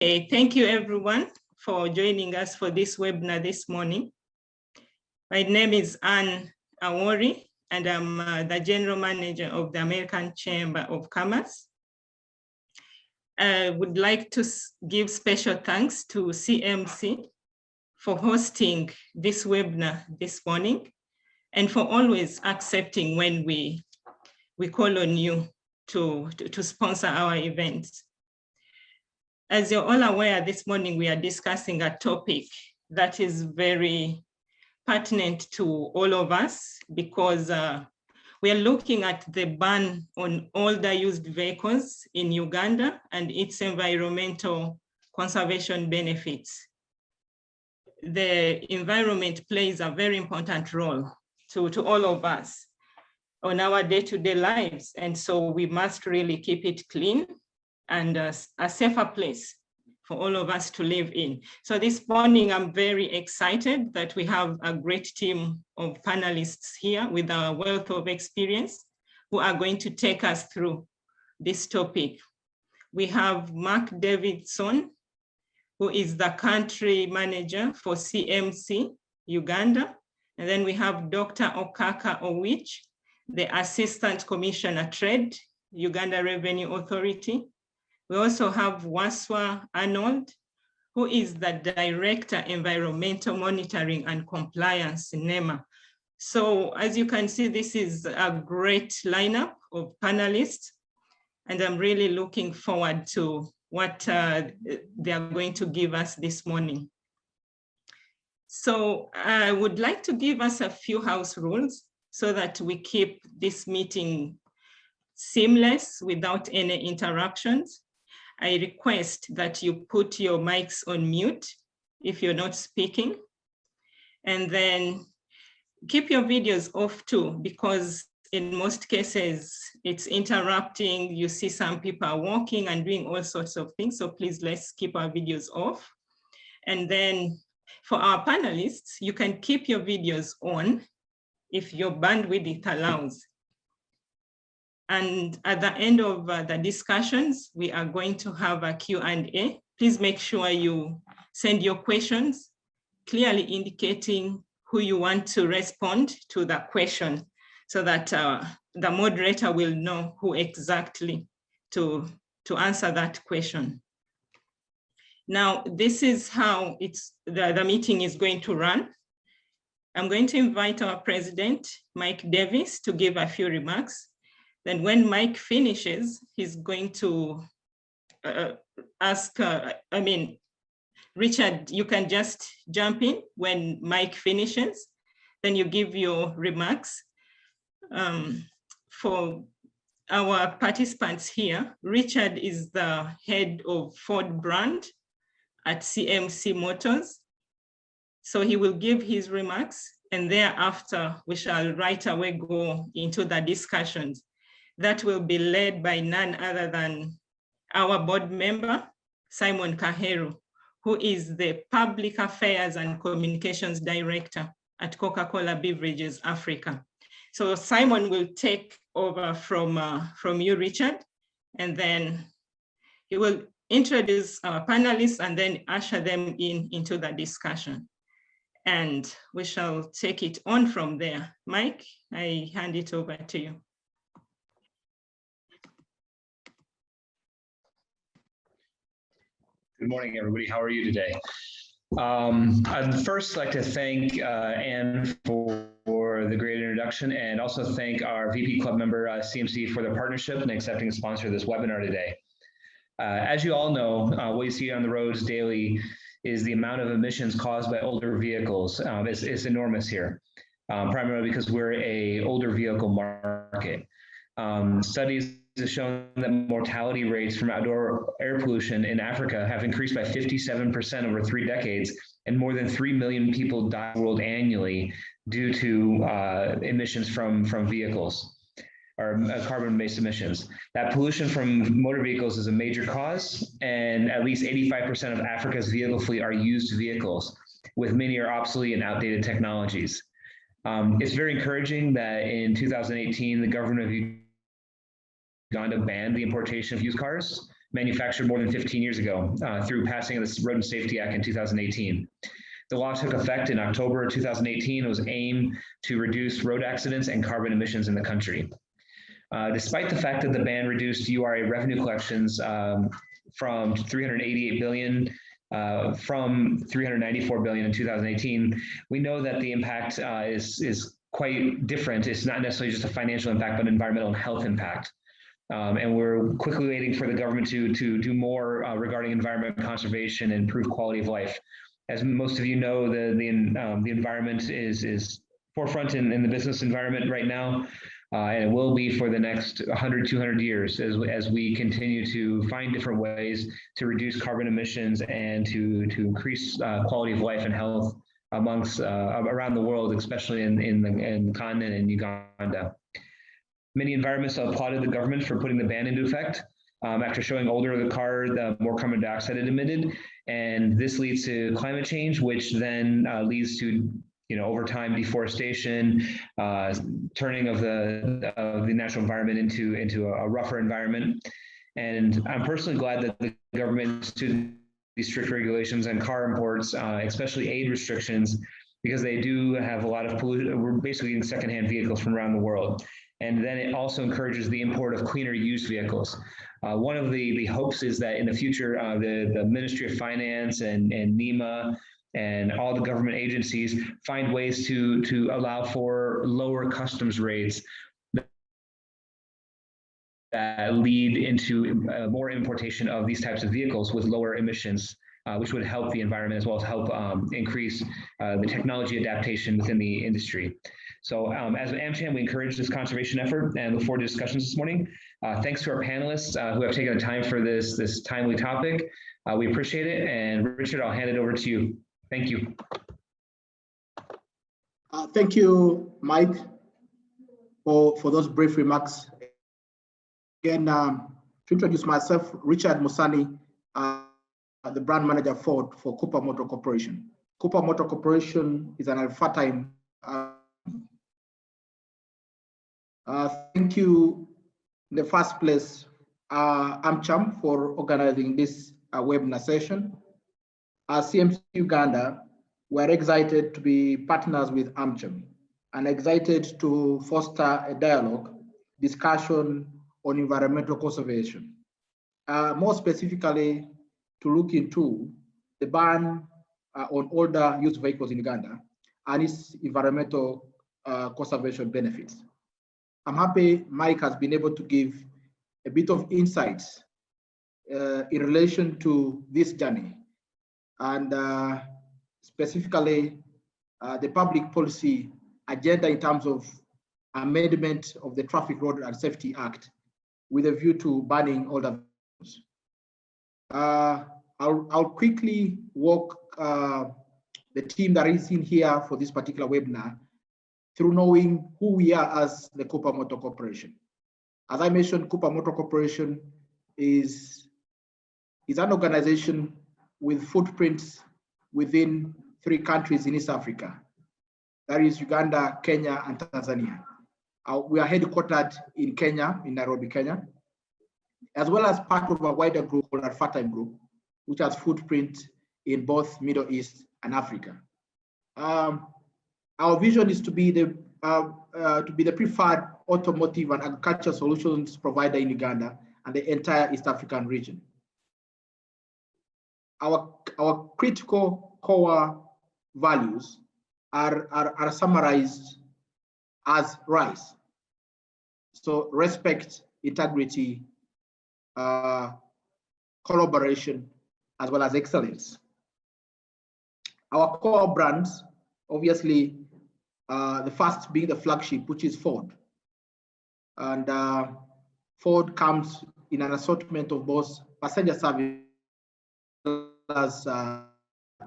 Thank you everyone for joining us for this webinar this morning. My name is Anne Awori, and I'm the General Manager of the American Chamber of Commerce. I would like to give special thanks to CMC for hosting this webinar this morning and for always accepting when we call on you to sponsor our events. As you're all aware, this morning we are discussing a topic that is very pertinent to all of us because we are looking at the ban on older used vehicles in Uganda and its environmental conservation benefits. The environment plays a very important role to all of us on our day-to-day lives, and so we must really keep it clean and a safer place for all of us to live in. So this morning, I'm very excited that we have a great team of panelists here with a wealth of experience who are going to take us through this topic. We have Mark Davidson, who is the country manager for CMC Uganda. And then we have Dr. Okaka Owich, the Assistant Commissioner Trade, Uganda Revenue Authority. We also have Waswa Arnold, who is the Director, Environmental Monitoring and Compliance, NEMA. So as you can see, this is a great lineup of panelists, and I'm really looking forward to what they are going to give us this morning. So I would like to give us a few house rules so that we keep this meeting seamless without any interruptions. I request that you put your mics on mute if you're not speaking, and then keep your videos off too, because in most cases it's interrupting. You see some people are walking and doing all sorts of things, so please let's keep our videos off. And then for our panelists, you can keep your videos on if your bandwidth allows. And at the end of the discussions, we are going to have a Q&A. Please make sure you send your questions, clearly indicating who you want to respond to the question so that the moderator will know who exactly to answer that question. Now, this is how the meeting is going to run. I'm going to invite our president, Mike Davis, to give a few remarks. Then when Mike finishes, he's going to Richard, you can just jump in when Mike finishes, then you give your remarks. For our participants here, Richard is the head of Ford brand at CMC Motors. So he will give his remarks, and thereafter we shall right away go into the discussions. That will be led by none other than our board member, Simon Kaheru, who is the Public Affairs and Communications Director at Coca-Cola Beverages Africa. So Simon will take over from you, Richard, and then he will introduce our panelists and then usher them into the discussion. And we shall take it on from there. Mike, I hand it over to you. Good morning, everybody. How are you today? I'd first like to thank Anne for the great introduction, and also thank our VP Club member, CMC, for their partnership and accepting to sponsor this webinar today. As you all know, what you see on the roads daily is the amount of emissions caused by older vehicles. It's enormous here, primarily because we're an older vehicle market. Studies have shown that mortality rates from outdoor air pollution in Africa have increased by 57% over 3 decades, and more than 3 million people die in the world annually due to emissions from vehicles, or carbon-based emissions. That pollution from motor vehicles is a major cause, and at least 85% of Africa's vehicle fleet are used vehicles, with many are obsolete and outdated technologies. It's very encouraging that in 2018, the government of Uganda banned the importation of used cars manufactured more than 15 years ago through passing of the Road and Safety Act in 2018. The law took effect in October 2018. It was aimed to reduce road accidents and carbon emissions in the country. Despite the fact that the ban reduced URA revenue collections from 388 billion from 394 billion in 2018, we know that the impact is quite different. It's not necessarily just a financial impact, but environmental and health impact. And we're quickly waiting for the government to do more regarding environment conservation and improve quality of life. As most of you know, the environment is forefront in the business environment right now, and it will be for the next 100, 200 years as we continue to find different ways to reduce carbon emissions and to increase quality of life and health amongst around the world, especially in the continent and Uganda. Many environments applauded the government for putting the ban into effect. After showing older the car, the more carbon dioxide it emitted, and this leads to climate change, which then leads to, over time, deforestation, turning of the natural environment into a rougher environment. And I'm personally glad that the government instituted these strict regulations on car imports, especially aid restrictions, because they do have a lot of pollution. We're basically getting secondhand vehicles from around the world. And then it also encourages the import of cleaner used vehicles. One of the hopes is that in the future, the Ministry of Finance and NEMA and all the government agencies find ways to allow for lower customs rates that lead into more importation of these types of vehicles with lower emissions, which would help the environment as well as help increase the technology adaptation within the industry. So as AmCham, we encourage this conservation effort and look forward to discussions this morning. Thanks to our panelists who have taken the time for this timely topic. We appreciate it. And Richard, I'll hand it over to you. Thank you. Thank you, Mike, for those brief remarks. Again, to introduce myself, Richard Musani, the brand manager for Cooper Motor Corporation. Cooper Motor Corporation is an Al-Fatime. Thank you in the first place, AmCham, for organizing this webinar session. As CMC Uganda, we're excited to be partners with AmCham and excited to foster a dialogue, discussion on environmental conservation. More specifically, to look into the ban on older used vehicles in Uganda and its environmental conservation benefits. I'm happy Mike has been able to give a bit of insights in relation to this journey and specifically the public policy agenda in terms of amendment of the Traffic Road and Safety Act with a view to banning older vehicles. I'll quickly walk the team that is in here for this particular webinar through knowing who we are as the Cooper Motor Corporation. As I mentioned, Cooper Motor Corporation is an organization with footprints within 3 countries in East Africa. That is Uganda, Kenya, and Tanzania. We are headquartered in Kenya, in Nairobi, Kenya, as well as part of a wider group called Al-Fatime Group, which has footprint in both Middle East and Africa. Our vision is to be the preferred automotive and agricultural solutions provider in Uganda and the entire East African region. Our critical core values are summarized as RISE. So respect, integrity, collaboration, as well as excellence. Our core brands, obviously, the first being the flagship, which is Ford. And Ford comes in an assortment of both passenger service as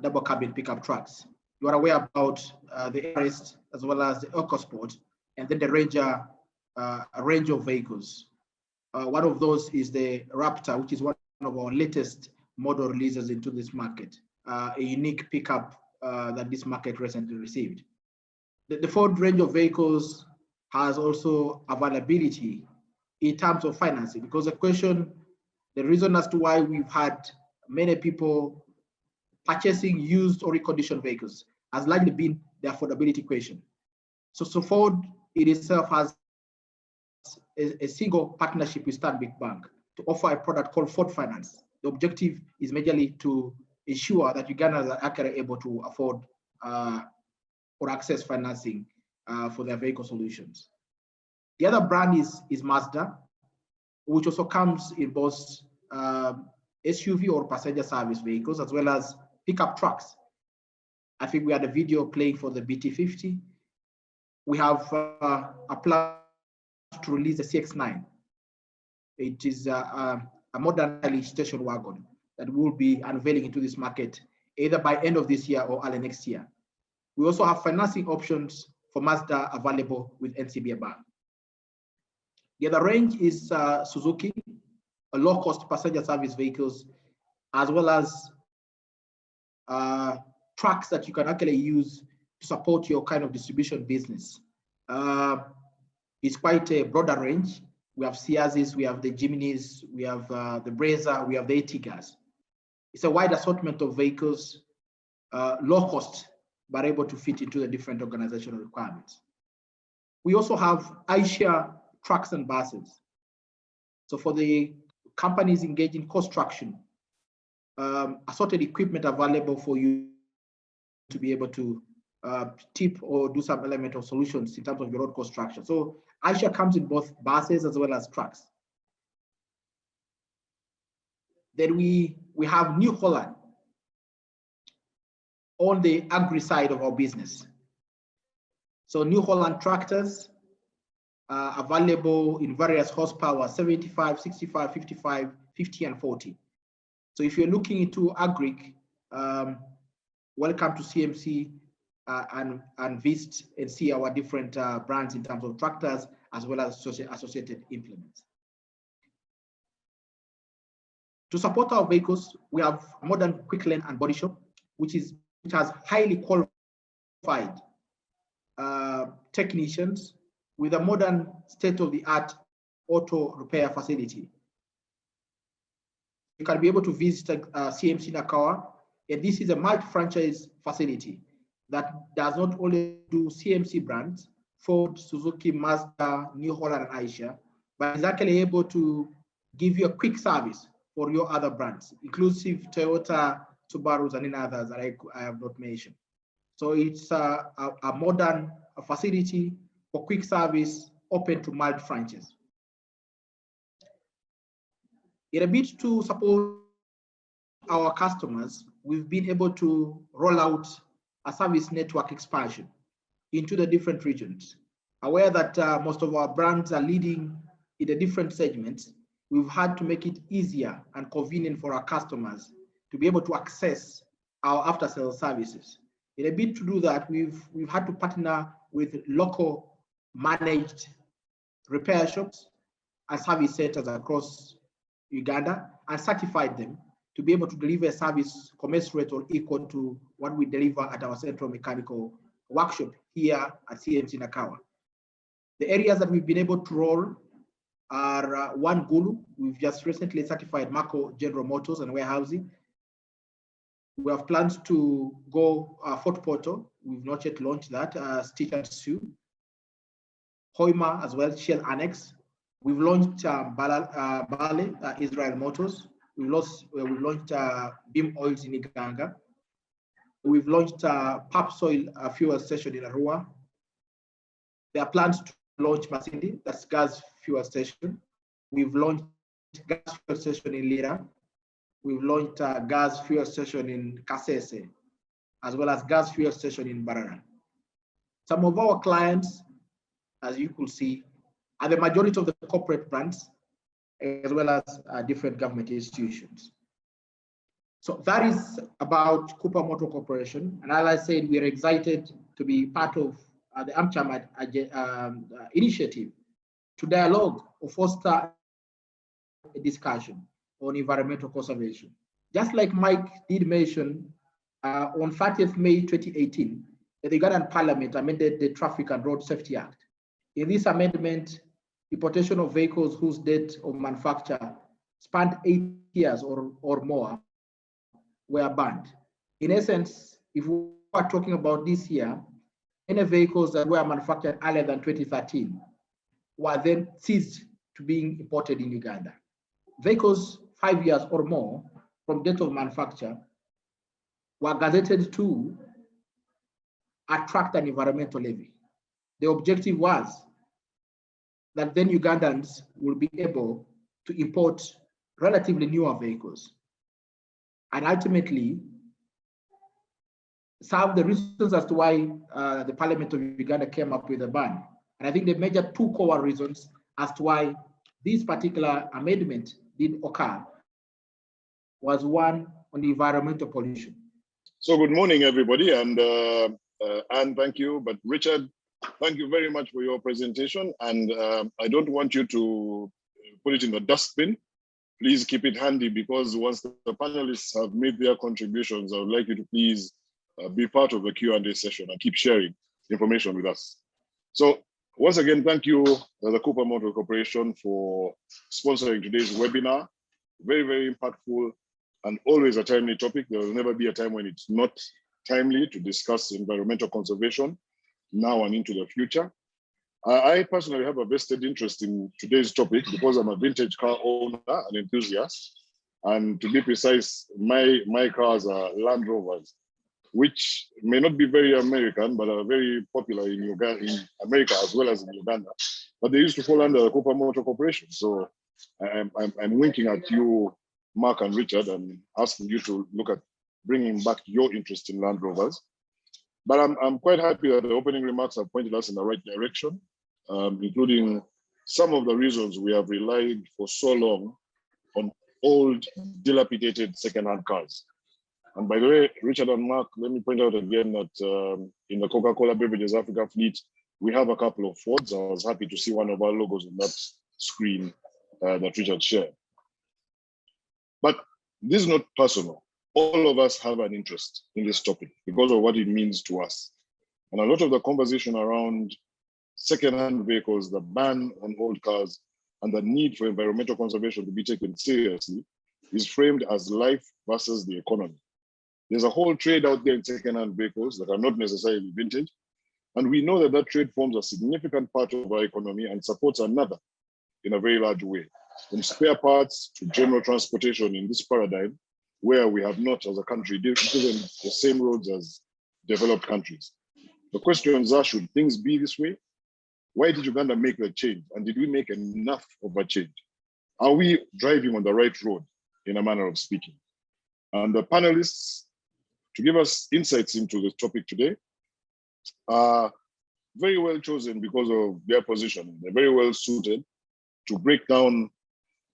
double cabin pickup trucks. You are aware about the Everest as well as the EcoSport, and then the Ranger, a range of vehicles. One of those is the Raptor, which is one of our latest model releases into this market, a unique pickup that this market recently received. The Ford range of vehicles has also availability in terms of financing, because the question The reason as to why we've had many people purchasing used or reconditioned vehicles has largely been the affordability question. So Ford it itself has a single partnership with Stanbic Bank to offer a product called Ford Finance. The objective is majorly to ensure that Ugandans are actually able to afford or access financing for their vehicle solutions. The other brand is Mazda, which also comes in both SUV or passenger service vehicles, as well as pickup trucks. I think we had a video playing for the BT50. We have a plan to release the CX-9. It is a modern station wagon that will be unveiling into this market either by end of this year or early next year. We also have financing options for Mazda available with NCBA Bank. The other range is Suzuki, a low-cost passenger service vehicles, as well as trucks that you can actually use to support your kind of distribution business. It's quite a broader range. We have Ciazis, we have the Jiminis, we have the Brezza, we have the Ertigas. It's a wide assortment of vehicles, low cost, but able to fit into the different organizational requirements. We also have iShare trucks and buses. So for the companies engaged in construction, assorted equipment available for you to be able to tip or do some element of solutions in terms of your road construction. So iShare comes in both buses as well as trucks. Then we have New Holland on the agri side of our business. So New Holland tractors are available in various horsepower, 75, 65, 55, 50, and 40. So if you're looking into agri, welcome to CMC and visit and see our different brands in terms of tractors as well as associated implements. To support our vehicles, we have modern quick lane and body shop, which has highly qualified technicians with a modern state-of-the-art auto repair facility. You can be able to visit CMC Nakawa, and this is a multi-franchise facility that does not only do CMC brands, Ford, Suzuki, Mazda, New Holland, and iShare, but is actually able to give you a quick service for your other brands, inclusive Toyota, Subarus, and any others that I have not mentioned. So it's a modern facility for quick service, open to multi-franchise. In a bid to support our customers, we've been able to roll out a service network expansion into the different regions. Aware that most of our brands are leading in the different segments, we've had to make it easier and convenient for our customers to be able to access our after-sales services. In a bid to do that, we've had to partner with local managed repair shops and service centers across Uganda and certified them to be able to deliver a service commensurate or equal to what we deliver at our central mechanical workshop here at CMC Nakawa. The areas that we've been able to roll are one Gulu. We've just recently certified Mako General Motors and warehousing. We have plans to go Fort Portal. We've not yet launched that. Stitch and Sew. Hoima as well, Shell Annex. We've launched Bale, Israel Motors. We've launched Beam Oils in Uganda. We've launched Papsoil fuel station in Arua. There are plans to launch Masindi, that's gas fuel station. We've launched gas fuel station in Lira. We've launched a gas fuel station in Kasese, as well as gas fuel station in Barara. Some of our clients, as you could see, are the majority of the corporate brands, as well as different government institutions. So that is about Cooper Motor Corporation. And as I said, we are excited to be part of the AmCham initiative to dialogue or foster a discussion on environmental conservation. Just like Mike did mention, on 30th May 2018, the Ugandan Parliament amended the Traffic and Road Safety Act. In this amendment, importation of vehicles whose date of manufacture spanned 8 years or more were banned. In essence, if we are talking about this year, any vehicles that were manufactured earlier than 2013 were then ceased to being imported in Uganda. Vehicles 5 years or more from date of manufacture were gazetted to attract an environmental levy. The objective was that then Ugandans will be able to import relatively newer vehicles and ultimately serve the reasons as to why the Parliament of Uganda came up with a ban. And I think the major two core reasons as to why this particular amendment did occur was one on the environmental pollution. So good morning, everybody, and Anne, thank you. But Richard, thank you very much for your presentation. And I don't want you to put it in the dustbin. Please keep it handy, because once the panelists have made their contributions, I would like you to please be part of the Q&A session and keep sharing information with us. So once again, thank you, the Cooper Motor Corporation, for sponsoring today's webinar. Very, very impactful and always a timely topic. There will never be a time when it's not timely to discuss environmental conservation now and into the future. I personally have a vested interest in today's topic because I'm a vintage car owner and enthusiast. And to be precise, my cars are Land Rovers, which may not be very American, but are very popular in Uganda, in America as well as in Uganda. But they used to fall under the Cooper Motor Corporation. So I'm winking at you, Mark and Richard, and asking you to look at bringing back your interest in Land Rovers. But I'm quite happy that the opening remarks have pointed us in the right direction, including some of the reasons we have relied for so long on old, dilapidated second-hand cars. And by the way, Richard and Mark, let me point out again that in the Coca-Cola Beverages Africa fleet, we have a couple of Fords. I was happy to see one of our logos on that screen that Richard shared. But this is not personal. All of us have an interest in this topic because of what it means to us. And a lot of the conversation around second-hand vehicles, the ban on old cars, and the need for environmental conservation to be taken seriously is framed as life versus the economy. There's a whole trade out there in second-hand vehicles that are not necessarily vintage. And we know that that trade forms a significant part of our economy and supports another in a very large way. From spare parts to general transportation in this paradigm, where we have not, as a country, given the same roads as developed countries. The questions are, should things be this way? Why did Uganda make that change? And did we make enough of a change? Are we driving on the right road, in a manner of speaking? And the panelists, to give us insights into the topic today, are very well chosen because of their position. They're very well suited to break down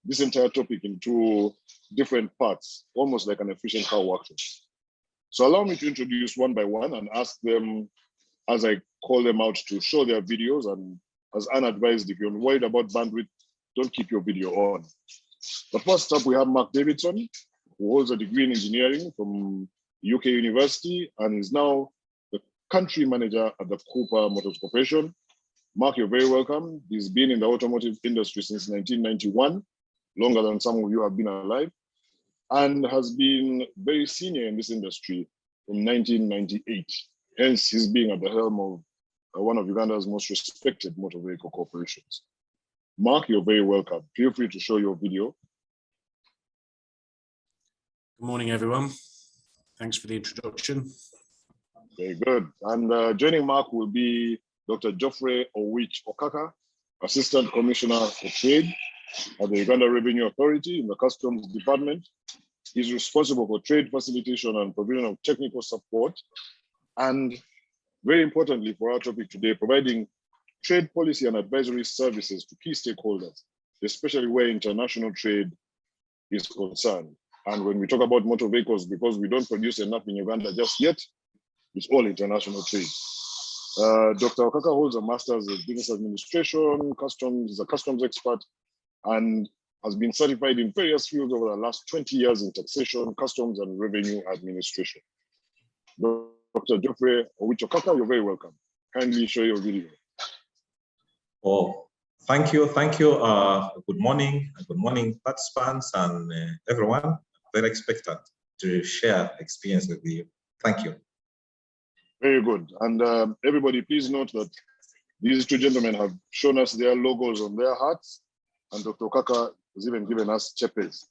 this entire topic into different parts, almost like an efficient car workshop. So allow me to introduce one by one and ask them, as I call them out, to show their videos. And as Anne advised, if you're worried about bandwidth, don't keep your video on. But first up, we have Mark Davidson, who holds a degree in engineering from UK University and is now the country manager at the Cooper Motors Corporation. Mark, you're very welcome. He's been in the automotive industry since 1991, longer than some of you have been alive, and has been very senior in this industry from 1998. Hence, he's being at the helm of one of Uganda's most respected motor vehicle corporations. Mark, you're very welcome. Feel free to show your video. Good morning, everyone. Thanks for the introduction. Very good. And joining Mark will be Dr. Geoffrey Owich Okaka, Assistant Commissioner for Trade at the Uganda Revenue Authority in the Customs Department. He's responsible for trade facilitation and provision of technical support. And very importantly for our topic today, providing trade policy and advisory services to key stakeholders, especially where international trade is concerned. And when we talk about motor vehicles, because we don't produce enough in Uganda just yet, it's all international trade. Dr. Okaka holds a master's in business administration, customs, is a customs expert, and has been certified in various fields over the last 20 years in taxation, customs, and revenue administration. Dr. Geoffrey Owich Okaka, you're very welcome. Kindly show your video. Oh, Thank you. Good morning, participants and everyone. Very expectant to share experience with you. Thank you. Very good. And everybody, please note that these two gentlemen have shown us their logos on their hats, and Dr. Kaka has even given us chepes.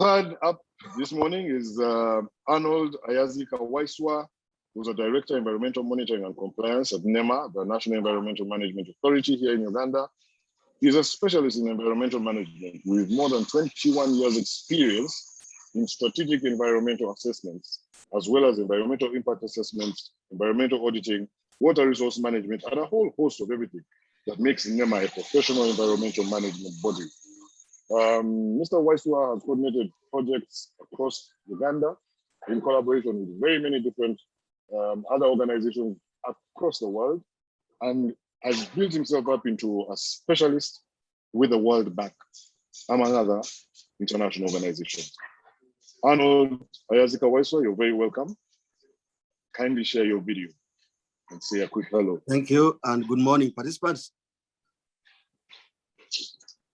Third up this morning is Arnold Ayazika Waiswa, who's a Director of Environmental Monitoring and Compliance at NEMA, the National Environmental Management Authority here in Uganda. He's a specialist in environmental management with more than 21 years experience in strategic environmental assessments, as well as environmental impact assessments, environmental auditing, water resource management, and a whole host of everything that makes NEMA a professional environmental management body. Mr. Waiswa has coordinated projects across Uganda in collaboration with very many different other organizations across the world, and has built himself up into a specialist with the World Bank, among other international organizations. Arnold Ayazika Waiswa, you're very welcome. Kindly share your video and say a quick hello. Thank you, and good morning, participants.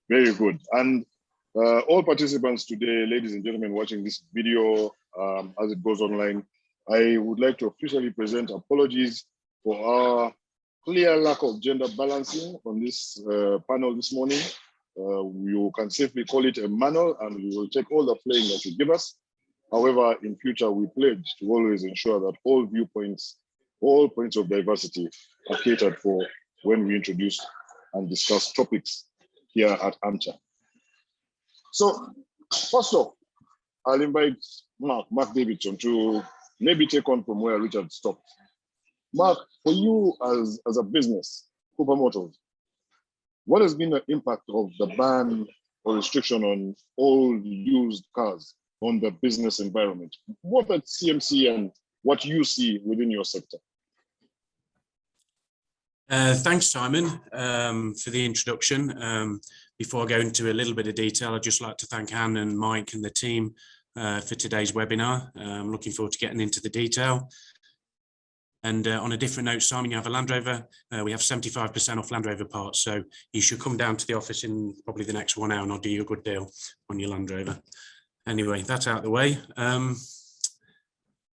Very good. And all participants today, ladies and gentlemen, watching this video as it goes online, I would like to officially present apologies for our clear lack of gender balancing on this panel this morning. You can safely call it a manual, and we will take all the flaying that you give us. However, in future, we pledge to always ensure that all viewpoints, all points of diversity are catered for when we introduce and discuss topics here at AmCham. So, first off, I'll invite Mark Davidson to maybe take on from where Richard stopped. Mark, for you as a business, Cooper Motors, what has been the impact of the ban or restriction on all used cars on the business environment? What at CMC and what you see within your sector? Thanks, Simon, for the introduction. Before I go into a little bit of detail, I'd just like to thank Anne and Mike and the team for today's webinar. I'm looking forward to getting into the detail. And on a different note, Simon, you have a Land Rover. We have 75% off Land Rover parts, so you should come down to the office in probably the next 1 hour and I'll do you a good deal on your Land Rover. Anyway, that's out of the way.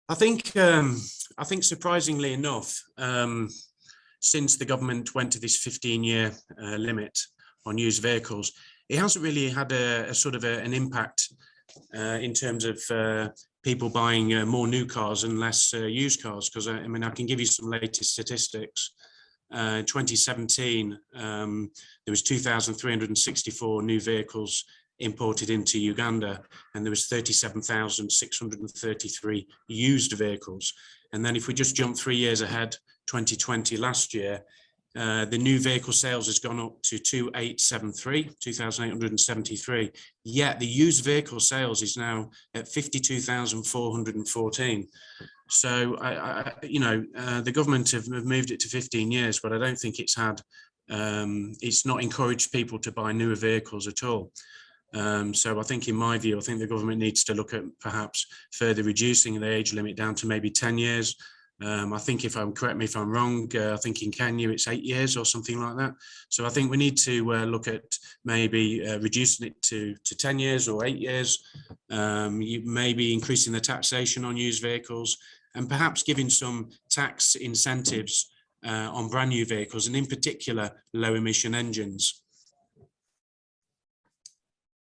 I think surprisingly enough, since the government went to this 15-year limit on used vehicles, it hasn't really had a sort of an impact in terms of people buying more new cars and less used cars. Because I mean, I can give you some latest statistics. 2017, there was 2,364 new vehicles imported into Uganda, and there was 37,633 used vehicles. And then if we just jump 3 years ahead, 2020 last year, the new vehicle sales has gone up to 2,873, yet the used vehicle sales is now at 52,414. So, the government have moved it to 15 years, but I don't think it's had, it's not encouraged people to buy newer vehicles at all. So I think, in my view, I think the government needs to look at perhaps further reducing the age limit down to maybe 10 years. I think, correct me if I'm wrong, I think in Kenya it's 8 years or something like that. So I think we need to look at maybe reducing it to 10 years or 8 years, maybe increasing the taxation on used vehicles, and perhaps giving some tax incentives on brand new vehicles, and in particular low emission engines.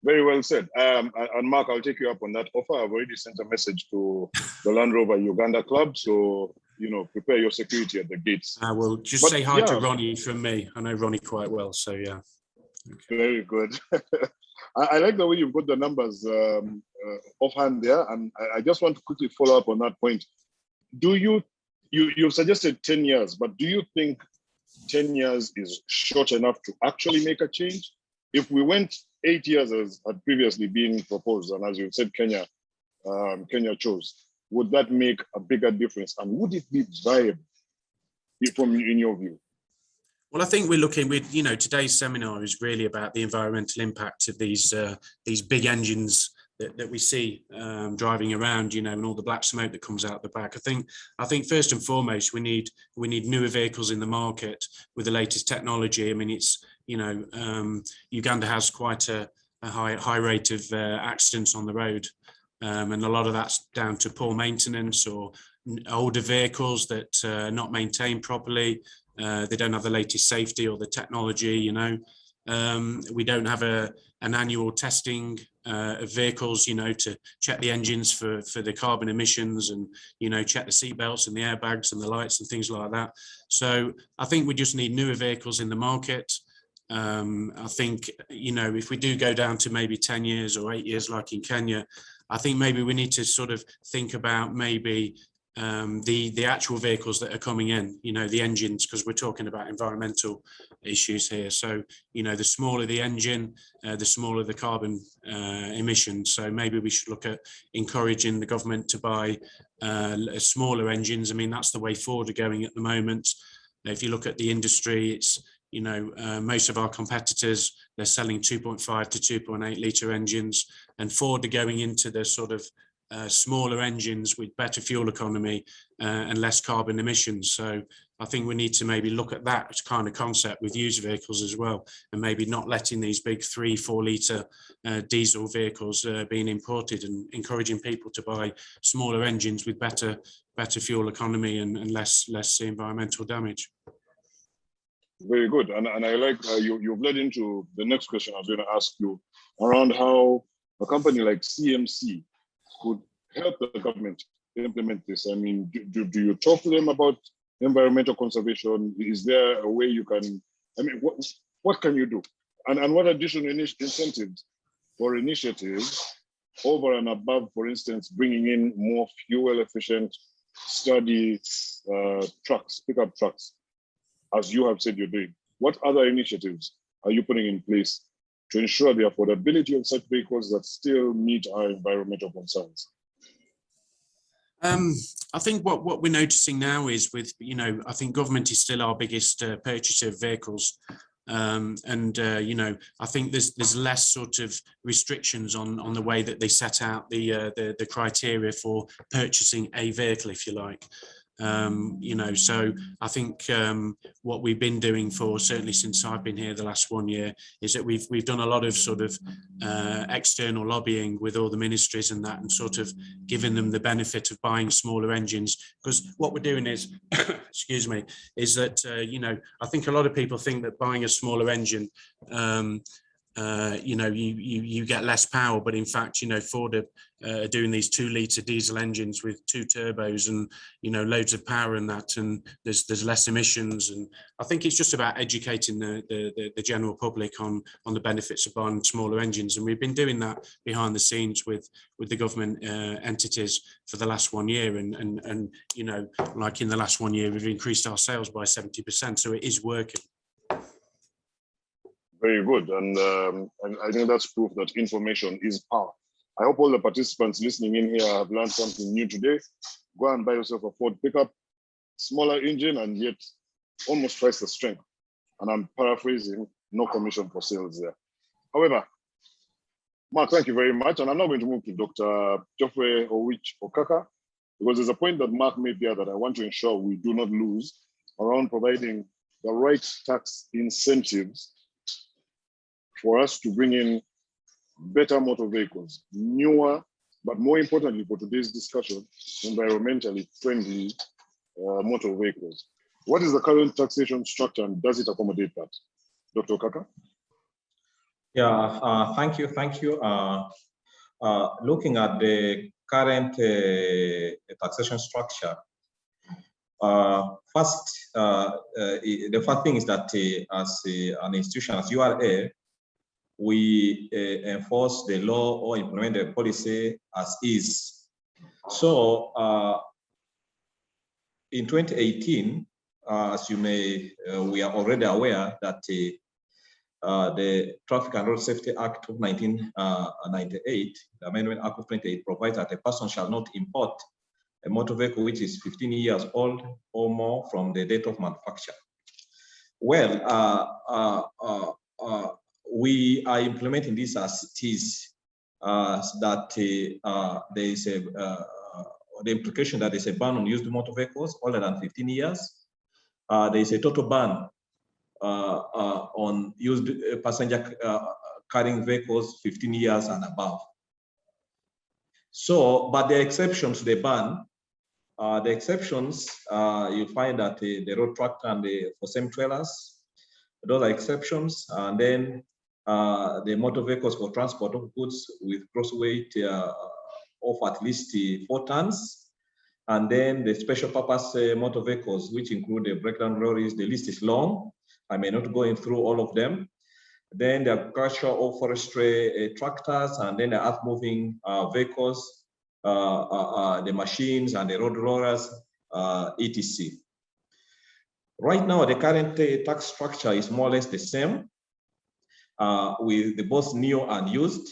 Very well said. And Mark, I'll take you up on that offer. I've already sent a message to the Land Rover Uganda Club. So, prepare your security at the gates. I will just say hi to Ronnie from me. I know Ronnie quite well, so yeah. Okay. Very good. I like the way you've got the numbers offhand there. And I just want to quickly follow up on that point. You've suggested 10 years, but do you think 10 years is short enough to actually make a change? If we went 8 years as had previously been proposed, and as you said, Kenya chose, would that make a bigger difference? And would it be viable in your view? Well, I think we're looking with, today's seminar is really about the environmental impact of these big engines that we see driving around, you know, and all the black smoke that comes out the back. I think first and foremost, we need newer vehicles in the market with the latest technology. I mean, it's, you know, Uganda has quite a high rate of accidents on the road, and a lot of that's down to poor maintenance or older vehicles that are not maintained properly. They don't have the latest safety or the technology, you know. We don't have an annual testing of vehicles, you know, to check the engines for the carbon emissions and, you know, check the seatbelts and the airbags and the lights and things like that. So I think we just need newer vehicles in the market. I think, you know, if we do go down to maybe 10 years or 8 years like in Kenya, I think maybe we need to sort of think about maybe the actual vehicles that are coming in, you know, the engines, because we're talking about environmental issues here. So, you know, the smaller the engine, the smaller the carbon emissions. So maybe we should look at encouraging the government to buy smaller engines. I mean, that's the way Ford are going at the moment. If you look at the industry, it's, you know, most of our competitors, they're selling 2.5 to 2.8 litre engines, and Ford are going into the sort of smaller engines with better fuel economy and less carbon emissions. So I think we need to maybe look at that kind of concept with used vehicles as well, and maybe not letting these big 3-4 litre diesel vehicles being imported, and encouraging people to buy smaller engines with better fuel economy and less environmental damage. Very good. And I like you've led into the next question I was going to ask you around how a company like CMC could help the government implement this. I mean, do you talk to them about environmental conservation? Is there a way you can, I mean, what can you do? And what additional incentives or initiatives over and above, for instance, bringing in more fuel efficient study trucks, pickup trucks, as you have said you're doing? What other initiatives are you putting in place to ensure the affordability of such vehicles that still meet our environmental concerns? I think what we're noticing now is with, you know, I think government is still our biggest purchaser of vehicles. You know, I think there's less sort of restrictions on the way that they set out the criteria for purchasing a vehicle, if you like. You know, so I think what we've been doing for certainly since I've been here the last 1 year is that we've done a lot of sort of external lobbying with all the ministries and that, and sort of giving them the benefit of buying smaller engines, because what we're doing is excuse me, is that you know, I think a lot of people think that buying a smaller engine you know, you get less power, but in fact, you know, Ford are doing these 2 litre diesel engines with 2 turbos and, you know, loads of power in that, and there's less emissions. And I think it's just about educating the general public on the benefits of buying smaller engines, and we've been doing that behind the scenes with the government entities for the last 1 year, and you know, like in the last 1 year, we've increased our sales by 70%, so it is working. Very good. And I think that's proof that information is power. I hope all the participants listening in here have learned something new today. Go and buy yourself a Ford pickup, smaller engine, and yet almost twice the strength. And I'm paraphrasing, no commission for sales there. However, Mark, thank you very much. And I'm now going to move to Dr. Geoffrey Owich Okaka, because there's a point that Mark made there that I want to ensure we do not lose around providing the right tax incentives for us to bring in better motor vehicles, newer, but more importantly for today's discussion, environmentally friendly motor vehicles. What is the current taxation structure, and does it accommodate that? Dr. Okaka? Yeah, thank you. Looking at the current taxation structure, the first thing is that as an institution, as URA, we enforce the law or implement the policy as is. So in 2018, as you may, we are already aware that the Traffic and Road Safety Act of 1998, the Amendment Act of 28, provides that a person shall not import a motor vehicle which is 15 years old or more from the date of manufacture. Well, we are implementing this as it is, that there is the implication that there is a ban on used motor vehicles older than 15 years. There is a total ban on used passenger carrying vehicles 15 years and above. So, but the exceptions to the ban, you find that the road tractor and the for semi-trailers, those are exceptions. And then the motor vehicles for transport of goods with gross weight of at least 4 tons. And then the special purpose motor vehicles, which include the breakdown lorries. The list is long. I may not go in through all of them. Then the agricultural or forestry tractors, and then the earth-moving vehicles, the machines and the road rollers, etc. Right now, the current tax structure is more or less the same with the both new and used,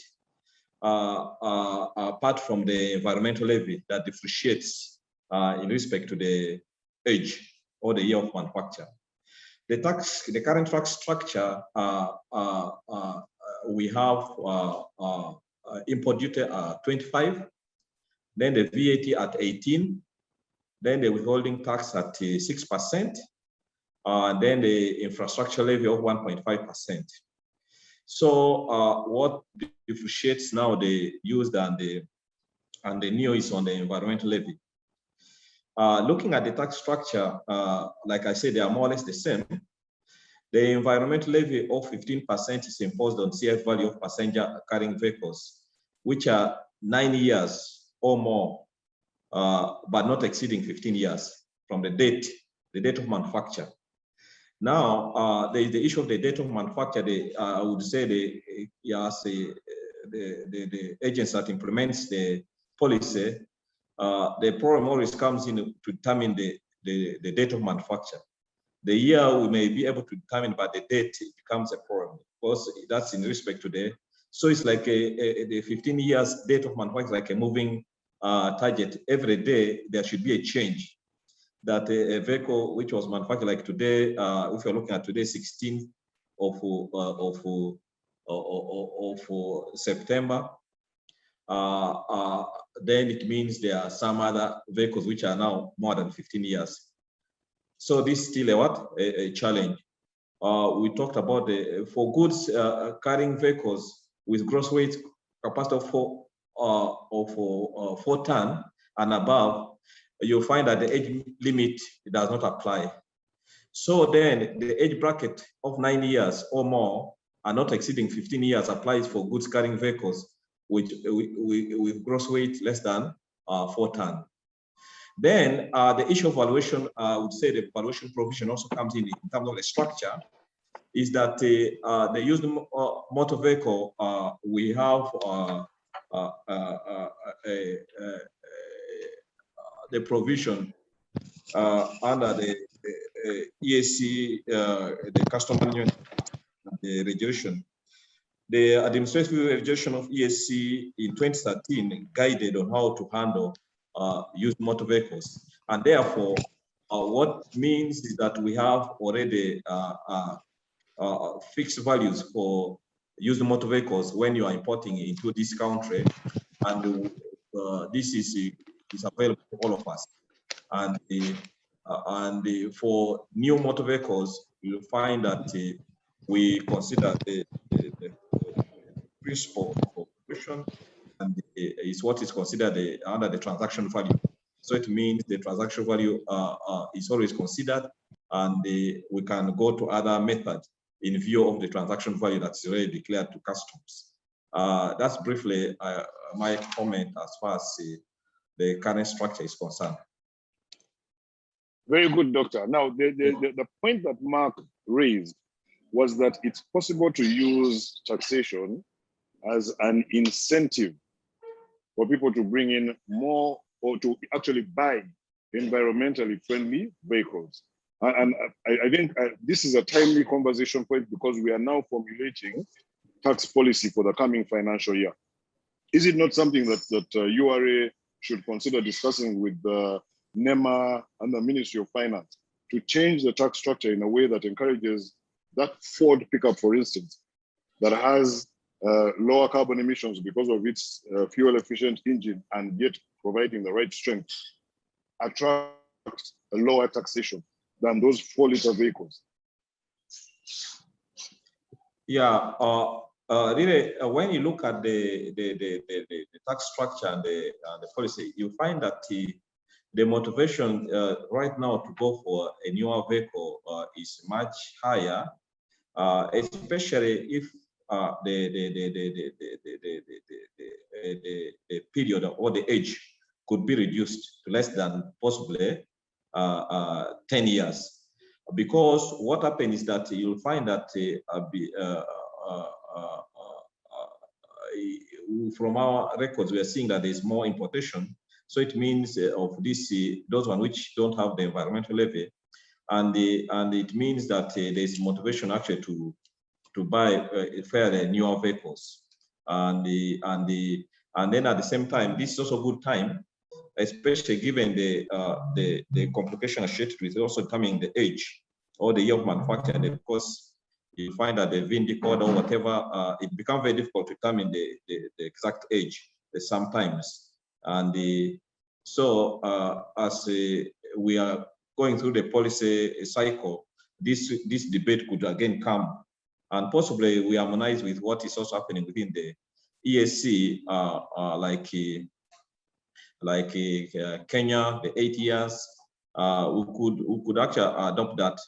apart from the environmental levy that differentiates in respect to the age or the year of manufacture. The current tax structure, we have import duty at 25, then the VAT at 18, then the withholding tax at 6%, and then the infrastructure levy of 1.5%. So what differentiates now the used and the new is on the environmental levy. Looking at the tax structure, like I said, they are more or less the same. The environmental levy of 15% is imposed on CF value of passenger carrying vehicles, which are 9 years or more, but not exceeding 15 years from the date of manufacture. Now, there is the issue of the date of manufacture. I would say the agency that implements the policy, the problem always comes in to determine the date of manufacture. The year we may be able to determine, but the date it becomes a problem because that's in respect to the. So it's like the 15 years date of manufacture, like a moving target. Every day there should be a change. That a vehicle which was manufactured like today, if you're looking at today, 16th of September, then it means there are some other vehicles which are now more than 15 years. So this is still a challenge. We talked about for goods carrying vehicles with gross weight capacity of 4 ton and above, you'll find that the age limit does not apply. So then the age bracket of 9 years or more and not exceeding 15 years applies for goods carrying vehicles with gross weight less than 4 ton. Then the issue of valuation, I would say the valuation provision also comes in terms of the structure, is that the used motor vehicle, we have the provision under the EAC, the custom union, the regulation. The administrative regulation of EAC in 2013 guided on how to handle used motor vehicles. And therefore, what means is that we have already fixed values for used motor vehicles when you are importing into this country. And this is available to all of us. And for new motor vehicles, you'll find that we consider the principle of operation and is what is considered under the transaction value. So it means the transaction value is always considered, and we can go to other methods in view of the transaction value that's already declared to customs. That's briefly my comment as far as the current structure is concerned. Very good, Doctor. Now, the point that Mark raised was that it's possible to use taxation as an incentive for people to bring in more or to actually buy environmentally friendly vehicles. And I think this is a timely conversation point because we are now formulating tax policy for the coming financial year. Is it not something that URA should consider discussing with the NEMA and the Ministry of Finance to change the tax structure in a way that encourages that Ford pickup, for instance, that has lower carbon emissions because of its fuel efficient engine and yet providing the right strength attract a lower taxation than those 4-liter vehicles? Yeah, really, when you look at the tax structure and the policy, you find that the motivation right now to go for a newer vehicle is much higher, especially if the period or the age could be reduced to less than possibly 10 years. Because what happened is that you'll find that from our records, we are seeing that there's more importation. So it means of this, those one which don't have the environmental levy, and it means that there's motivation actually to buy fairly newer vehicles, and then at the same time, this is also a good time, especially given the complication associated with also determining the age or the year of manufacture. And of course, you find that the VIN code or whatever, it becomes very difficult to determine the exact age sometimes. And so as we are going through the policy cycle, this debate could again come, and possibly we harmonize with what is also happening within the ESC, like Kenya, the 8 years, we could actually adopt that.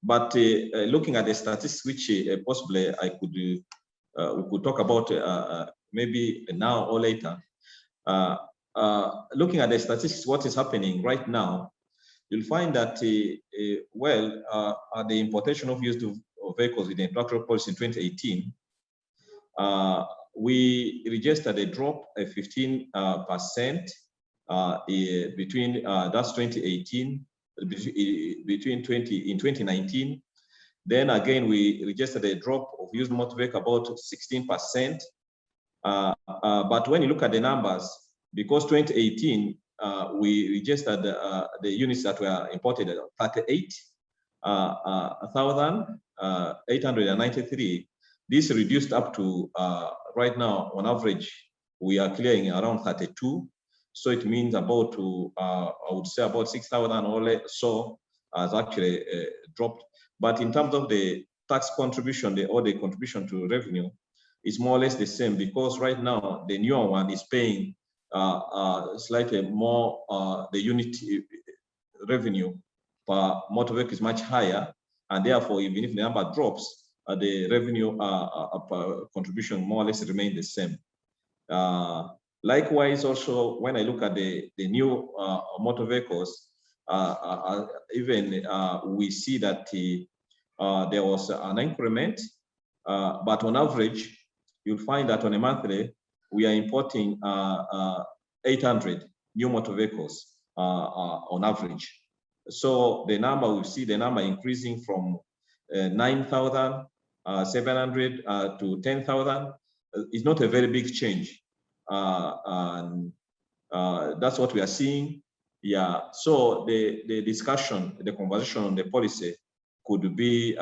But looking at the statistics, which possibly we could talk about maybe now or later, looking at the statistics, what is happening right now, you'll find that, the importation of used vehicles with the introductory policy in 2018, we registered a drop of 15% between that's 2018 in 2019. Then again, we registered a drop of used motor vehicle about 16%. But when you look at the numbers, because 2018 we registered the units that were imported at 38,893. This reduced up to right now, on average, we are clearing around 32. So it means about I would say about 6,000 or so has actually dropped. But in terms of the tax contribution, or the contribution to revenue, it's more or less the same, because right now the newer one is paying slightly more. The unit revenue per motor vehicle is much higher, and therefore, even if the number drops, the revenue contribution more or less remain the same. Likewise, also, when I look at the new motor vehicles, we see that there was an increment, but on average, you'll find that on a monthly, we are importing 800 new motor vehicles on average. So the number, we see the number increasing from 9,700 to 10,000. It's not a very big change. And that's what we are seeing. Yeah, so the discussion, the conversation on the policy could be,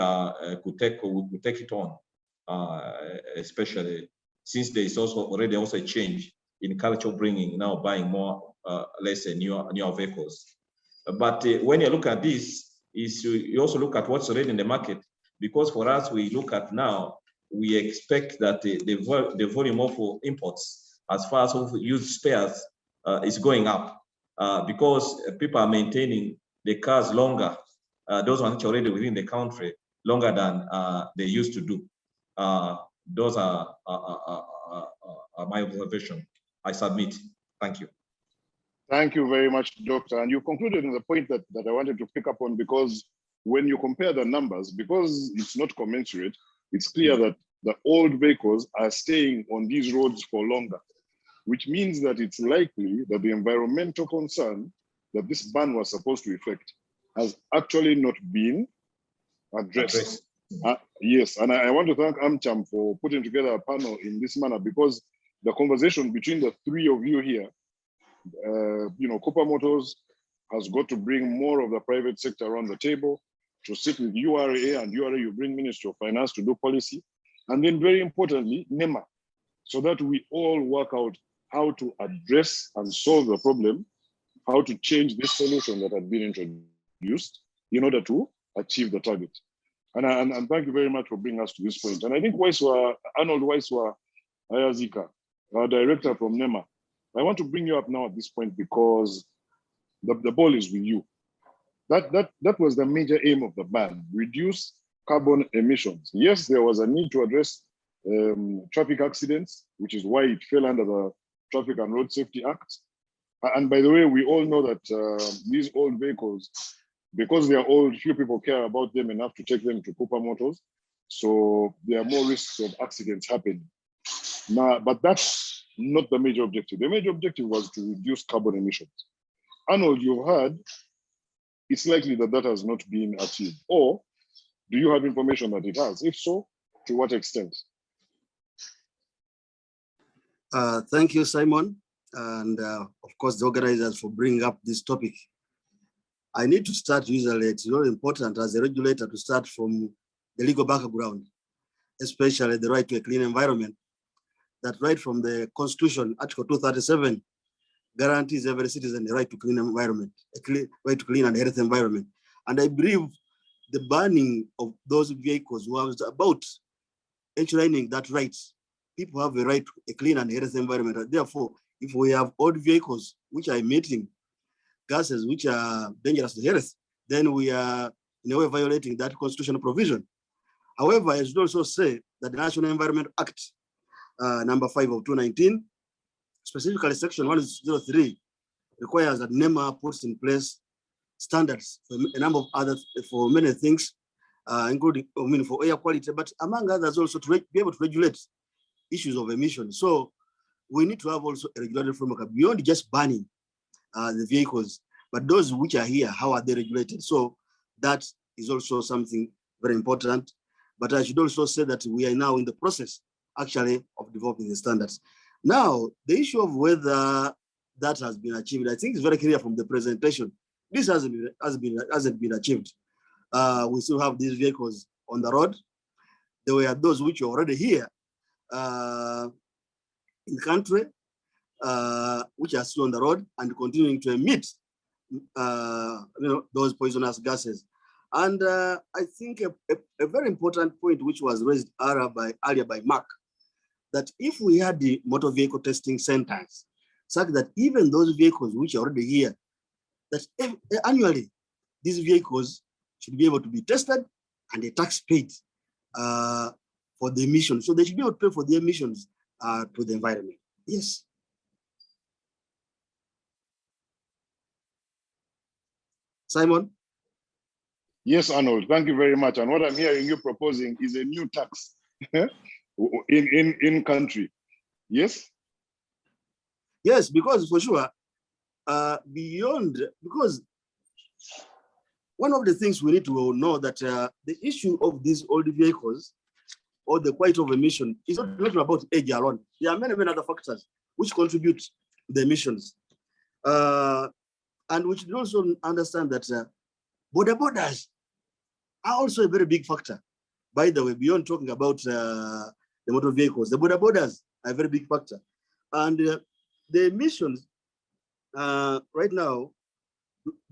could take it on, especially since there is also already a change in culture, bringing now buying more, less newer vehicles. But when you look at this, you also look at what's already in the market, because for us, we look at now, we expect that the volume of imports as far as used spares is going up, because people are maintaining the cars longer, those ones which are already within the country, longer than they used to do. Those are my observation. I submit. Thank you. Thank you very much, Doctor. And you concluded in the point that I wanted to pick up on, because when you compare the numbers, because it's not commensurate, it's clear that the old vehicles are staying on these roads for longer, which means that it's likely that the environmental concern that this ban was supposed to affect has actually not been addressed. Yes, and I want to thank AmCham for putting together a panel in this manner, because the conversation between the three of you here, Cooper Motors has got to bring more of the private sector around the table to sit with URA, and URA, you bring Ministry of Finance to do policy. and then very importantly, NEMA, so that we all work out how to address and solve the problem, how to change this solution that had been introduced in order to achieve the target. And thank you very much for bringing us to this point. And I think Arnold Waiswa Ayazika, our director from NEMA, I want to bring you up now at this point because the ball is with you. That was the major aim of the ban, reduce carbon emissions. Yes, there was a need to address traffic accidents, which is why it fell under the Traffic and Road Safety Act. And by the way, we all know that these old vehicles, because they are old, few people care about them enough to take them to Cooper Motors. So there are more risks of accidents happening. Now, but that's not the major objective. The major objective was to reduce carbon emissions. Arnold, you've heard, it's likely that that has not been achieved. Or do you have information that it has? If so, to what extent? Thank you, Simon. And of course, the organizers for bringing up this topic. I need to start usually, it's very important as a regulator to start from the legal background, especially the right to a clean environment. That right from the Constitution, Article 237, guarantees every citizen the right to clean environment, right to clean and healthy environment. And I believe the banning of those vehicles was about enshrining that right. People have a right to a clean and healthy environment. Therefore, if we have old vehicles which are emitting gases which are dangerous to health, then we are in a way violating that constitutional provision. However, I should also say that the National Environment Act, number 5 of 2019, specifically section 103, requires that NEMA puts in place standards for a number of others, for many things, including for air quality, but among others also to be able to regulate issues of emissions. So we need to have also a regulatory framework beyond just banning the vehicles, but those which are here, how are they regulated? So that is also something very important. But I should also say that we are now in the process actually of developing the standards. Now, the issue of whether that has been achieved, I think is very clear from the presentation. This hasn't been achieved. We still have these vehicles on the road. There were those which are already here in the country, which are still on the road and continuing to emit those poisonous gases. And I think a very important point which was raised earlier by Mark, that if we had the motor vehicle testing centers, such that even those vehicles which are already here, that annually these vehicles should be able to be tested and a tax paid for the emissions. So they should be able to pay for the emissions to the environment. Yes. Simon? Yes, Arnold, thank you very much. And what I'm hearing you proposing is a new tax in country. Yes? Yes, because for sure, because one of the things we need to know that the issue of these old vehicles or the quality of emission is not about age alone. There are many other factors which contribute to the emissions. And we should also understand that border borders are also a very big factor. By the way, beyond talking about the motor vehicles, the border borders are a very big factor. And the emissions right now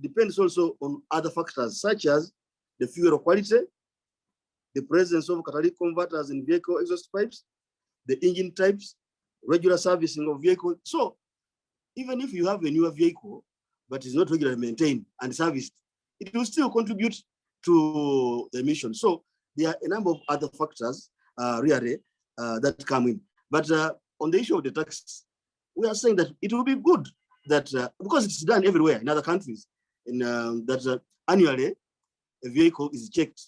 depends also on other factors, such as the fuel quality, the presence of catalytic converters in vehicle exhaust pipes, the engine types, regular servicing of vehicles. So even if you have a newer vehicle, but it's not regularly maintained and serviced, it will still contribute to the emissions. So there are a number of other factors really that come in. But on the issue of the tax, we are saying that it will be good that, because it's done everywhere in other countries, in that annually a vehicle is checked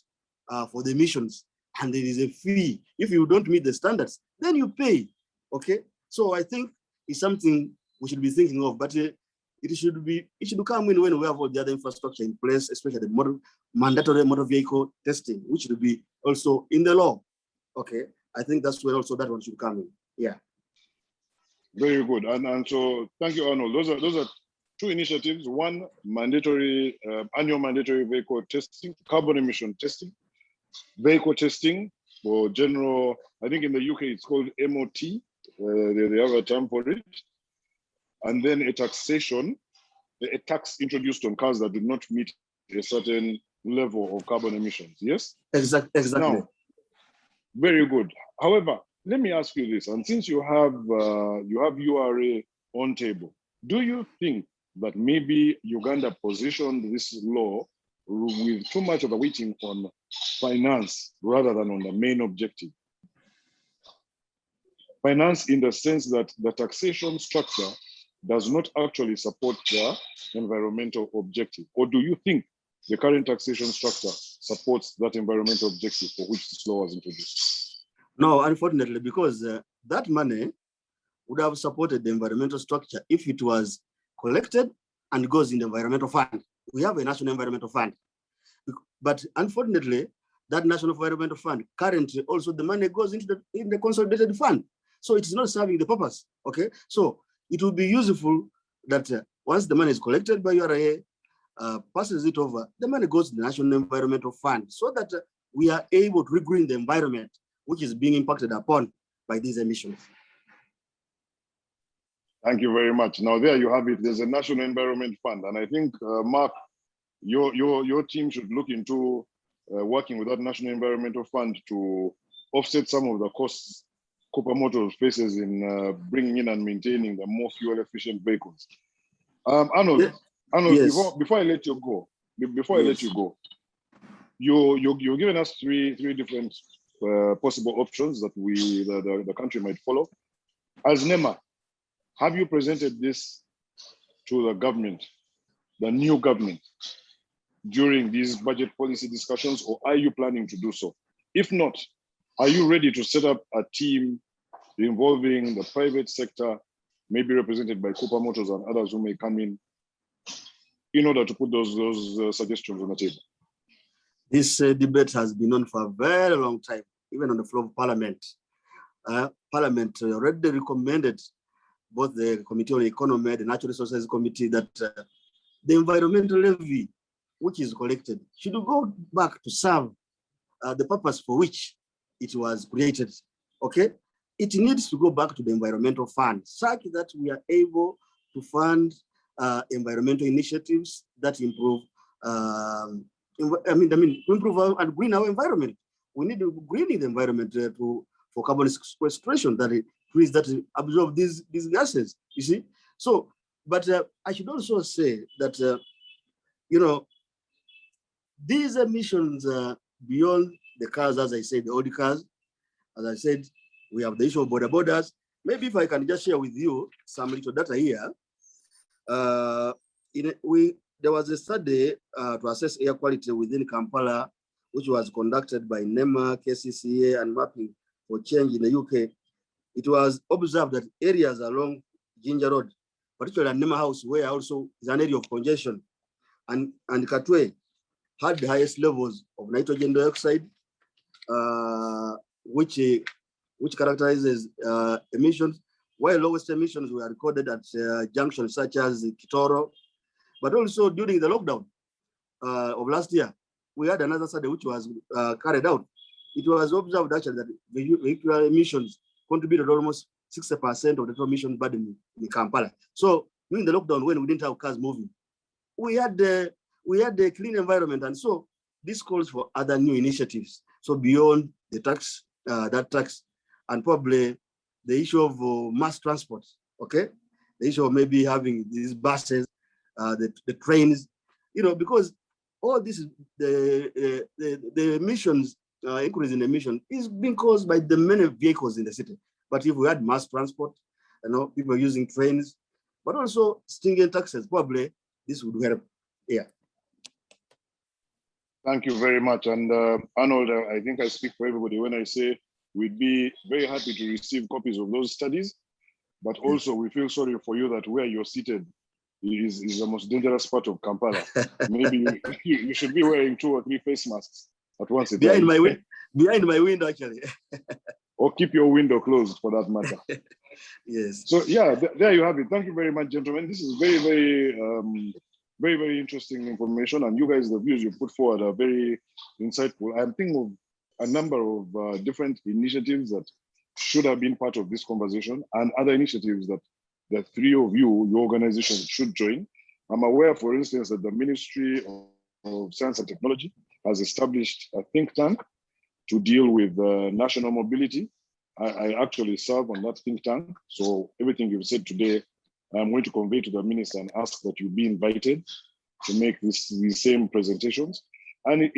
for the emissions and there is a fee. If you don't meet the standards, then you pay, okay? So I think it's something we should be thinking of, but it should come in when we have all the other infrastructure in place, especially the mandatory motor vehicle testing, which should be also in the law. Okay, I think that's where also that one should come in. Yeah. Very good, and so thank you, Arnold. Those are two initiatives. One, mandatory annual mandatory vehicle testing, carbon emission testing, vehicle testing, for general, I think in the UK it's called MOT, they have a term for it. And then a taxation, a tax introduced on cars that do not meet a certain level of carbon emissions, yes? Exactly. Now, very good. However, let me ask you this, and since you have URA on table, do you think that maybe Uganda positioned this law with too much of a weighting on finance rather than on the main objective? Finance in the sense that the taxation structure does not actually support the environmental objective? Or do you think the current taxation structure supports that environmental objective for which this law was introduced? No, unfortunately, because that money would have supported the environmental structure if it was collected and goes in the environmental fund. We have a national environmental fund. But unfortunately, that national environmental fund, currently also the money goes into the consolidated fund. So it's not serving the purpose, okay? So it will be useful that once the money is collected by URA, passes it over, the money goes to the National Environmental Fund so that we are able to regreen the environment, which is being impacted upon by these emissions. Thank you very much. Now there you have it. There's a National Environment Fund. And I think, Mark, your team should look into working with that National Environmental Fund to offset some of the costs Cooper Motors faces in bringing in and maintaining the more fuel efficient vehicles. Arnold, Yes. before I let you go, you've given us three different possible options that the country might follow. As NEMA, have you presented this to the government, the new government, during these budget policy discussions, or are you planning to do so? If not, are you ready to set up a team involving the private sector, maybe represented by Cooper Motors and others who may come in order to put those suggestions on the table? This debate has been on for a very long time, even on the floor of Parliament. Parliament already recommended both the Committee on Economy, the Natural Resources Committee, that the environmental levy, which is collected, should go back to serve the purpose for which it was created, okay? It needs to go back to the environmental fund, such that we are able to fund environmental initiatives that improve, improve and green our environment. We need to green the environment for carbon sequestration, that trees that absorb these gases, you see? So, but I should also say that, these emissions beyond the cars, as I said, the old cars, as I said, we have the issue of border borders. Maybe if I can just share with you some little data here. There was a study to assess air quality within Kampala, which was conducted by NEMA, CCBA, and Mapping for Change in the UK. It was observed that areas along Ginger Road, particularly at NEMA House, where also is an area of congestion, and Katwe, had the highest levels of nitrogen dioxide, which characterizes emissions, while lowest emissions were recorded at junctions such as Kitoro. But also during the lockdown of last year, we had another study which was carried out. It was observed actually that vehicular emissions contributed almost 60% of the total emission burden in Kampala. So during the lockdown, when we didn't have cars moving, we had a clean environment, and so this calls for other new initiatives. So beyond the tax, and probably the issue of mass transport, okay? The issue of maybe having these buses, the trains, because all this is the emissions, increase in emission is being caused by the many vehicles in the city. But if we had mass transport, people using trains, but also stringent taxes, probably this would help. Yeah. Thank you very much. And Arnold, I think I speak for everybody when I say we'd be very happy to receive copies of those studies, but also we feel sorry for you that where you're seated is the most dangerous part of Kampala. Maybe you should be wearing 2 or 3 face masks at once a time. Behind my window, actually. Or keep your window closed for that matter. Yes. So yeah, there you have it. Thank you very much, gentlemen. This is very, very, very interesting information. And you guys, the views you put forward are very insightful. I'm thinking of a number of different initiatives that should have been part of this conversation, and other initiatives that the three of you, your organization, should join. I'm aware, for instance, that the Ministry of Science and Technology has established a think tank to deal with national mobility. I actually serve on that think tank. So everything you've said today, I'm going to convey to the minister and ask that you be invited to make these same presentations. And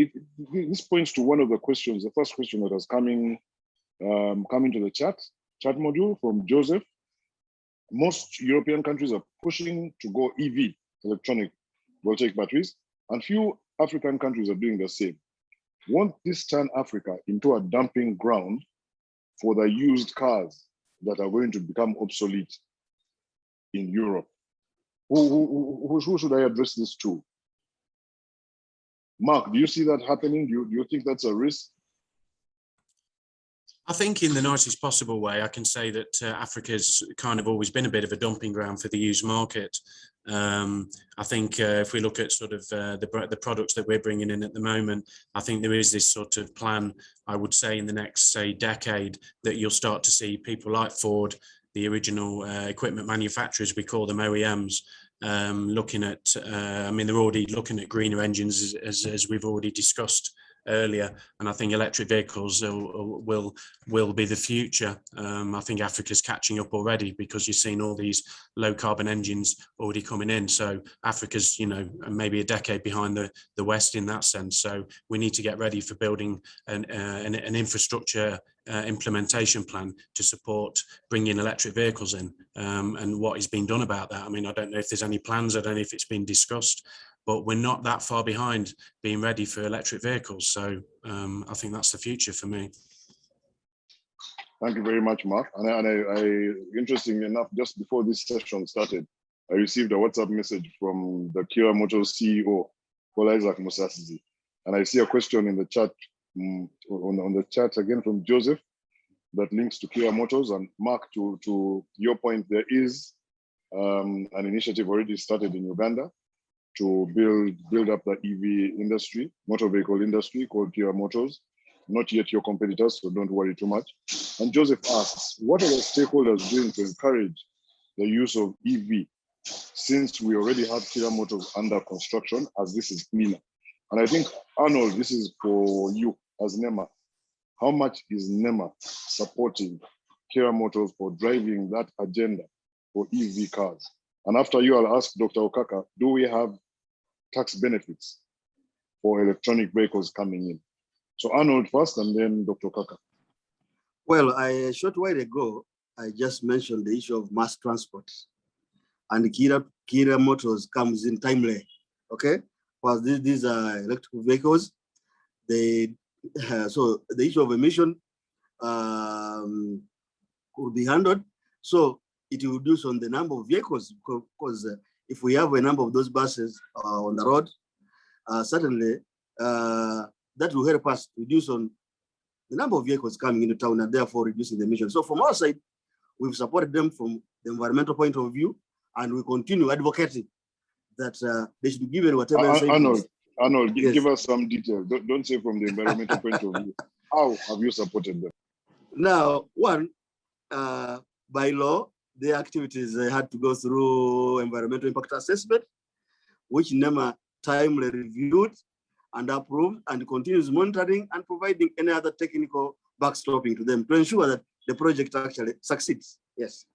this points to one of the questions, the first question that has coming to the chat module from Joseph. Most European countries are pushing to go EV, electronic voltaic batteries, and few African countries are doing the same. Won't this turn Africa into a dumping ground for the used cars that are going to become obsolete in Europe? Who should I address this to? Mark, do you see that happening? Do you think that's a risk? I think in the nicest possible way, I can say that Africa's kind of always been a bit of a dumping ground for the used market. I think if we look at sort of the products that we're bringing in at the moment, I think there is this sort of plan, I would say, in the next, say, decade, that you'll start to see people like Ford, the original equipment manufacturers, we call them OEMs, looking at, I mean, they're already looking at greener engines, as we've already discussed earlier, and I think electric vehicles will be the future. I think Africa's catching up already, because you've seen all these low carbon engines already coming in. So Africa's, you know, maybe a decade behind the West in that sense. So we need to get ready for building an infrastructure implementation plan to support bringing electric vehicles in, and what is being done about that. I mean, I don't know if there's any plans, I don't know if it's been discussed, but we're not that far behind being ready for electric vehicles. So I think that's the future for me. Thank you very much, Mark. And I interestingly enough, just before this session started, I received a WhatsApp message from the Kia Motors CEO, Paul Isaac Musasizi. And I see a question in the chat, on the chat again from Joseph, that links to Kia Motors. And Mark, to your point, there is an initiative already started in Uganda to build up the EV industry, motor vehicle industry, called Kia Motors. Not yet your competitors, so don't worry too much. And Joseph asks, what are the stakeholders doing to encourage the use of EV, since we already have Kia Motors under construction, as this is cleaner? And I think, Arnold, this is for you as NEMA. How much is NEMA supporting Kia Motors for driving that agenda for EV cars? And after you, I'll ask Dr. Okaka, do we have tax benefits for electronic vehicles coming in? So Arnold first, and then Dr. Okaka. Well, a short while ago, I just mentioned the issue of mass transport, and Kia Motors comes in timely, okay? Because these are electric vehicles. So the issue of emission could be handled. So it will reduce on the number of vehicles, because if we have a number of those buses on the road, certainly that will help us reduce on the number of vehicles coming into town, and therefore reducing the emissions. So from our side, we've supported them from the environmental point of view, and we continue advocating that they should be given whatever. Arnold, yes. Give us some details. Don't say from the environmental point of view. How have you supported them? Now, one, by law, the activities had to go through environmental impact assessment, which NEMA timely reviewed and approved, and continues monitoring and providing any other technical backstopping to them to ensure that the project actually succeeds. Yes.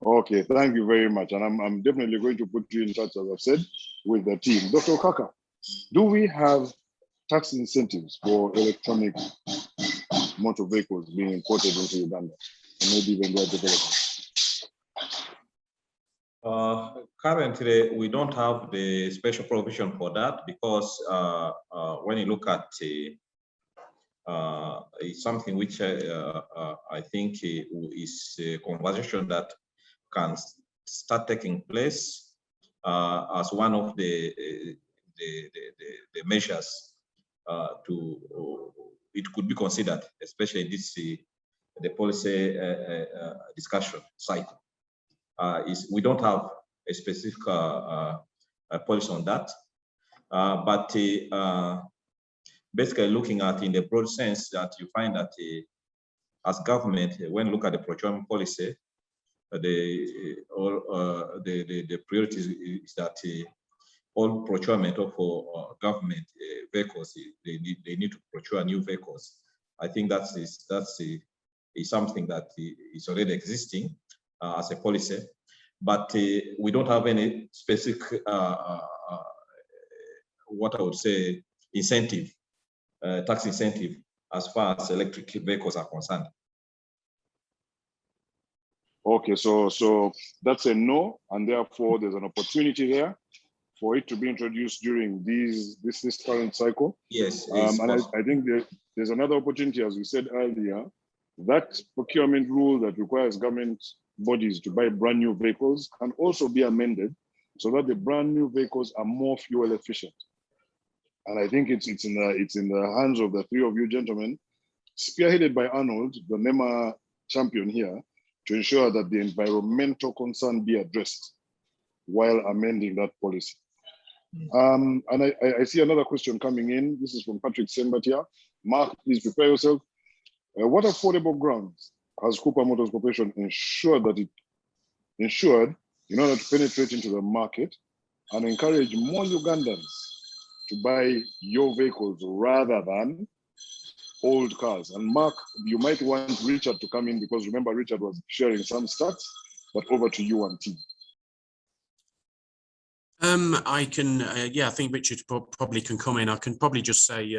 Okay, thank you very much. And I'm definitely going to put you in touch, as I've said, with the team. Dr. Okaka, do we have tax incentives for electronic motor vehicles being imported into Uganda, and maybe even their development? Currently, we don't have the special provision for that, because when you look at it's something which I think is a conversation that can start taking place as one of the measures it could be considered, especially this the policy discussion cycle. We don't have a specific policy on that, but basically looking at in the broad sense that you find that as government, when look at the procurement policy, the priority is that all procurement for government vehicles, they need to procure new vehicles. I think that's something that is already existing as a policy, but we don't have any specific what I would say incentive, tax incentive as far as electric vehicles are concerned. Okay, so that's a no, and therefore there's an opportunity there for it to be introduced during this current cycle. Yes, and I think there's another opportunity, as we said earlier, that procurement rule that requires government bodies to buy brand new vehicles can also be amended so that the brand new vehicles are more fuel efficient. And I think it's in the hands of the three of you gentlemen, spearheaded by Arnold, the NEMA champion here, to ensure that the environmental concern be addressed while amending that policy. And I see another question coming in. This is from Patrick Sembatia. Mark, please prepare yourself. What affordable grounds has Cooper Motors Corporation ensured in order to penetrate into the market and encourage more Ugandans to buy your vehicles rather than old cars? And Mark, you might want Richard to come in, because remember Richard was sharing some stats, but over to you and team. I can, I think Richard probably can come in. I can probably just say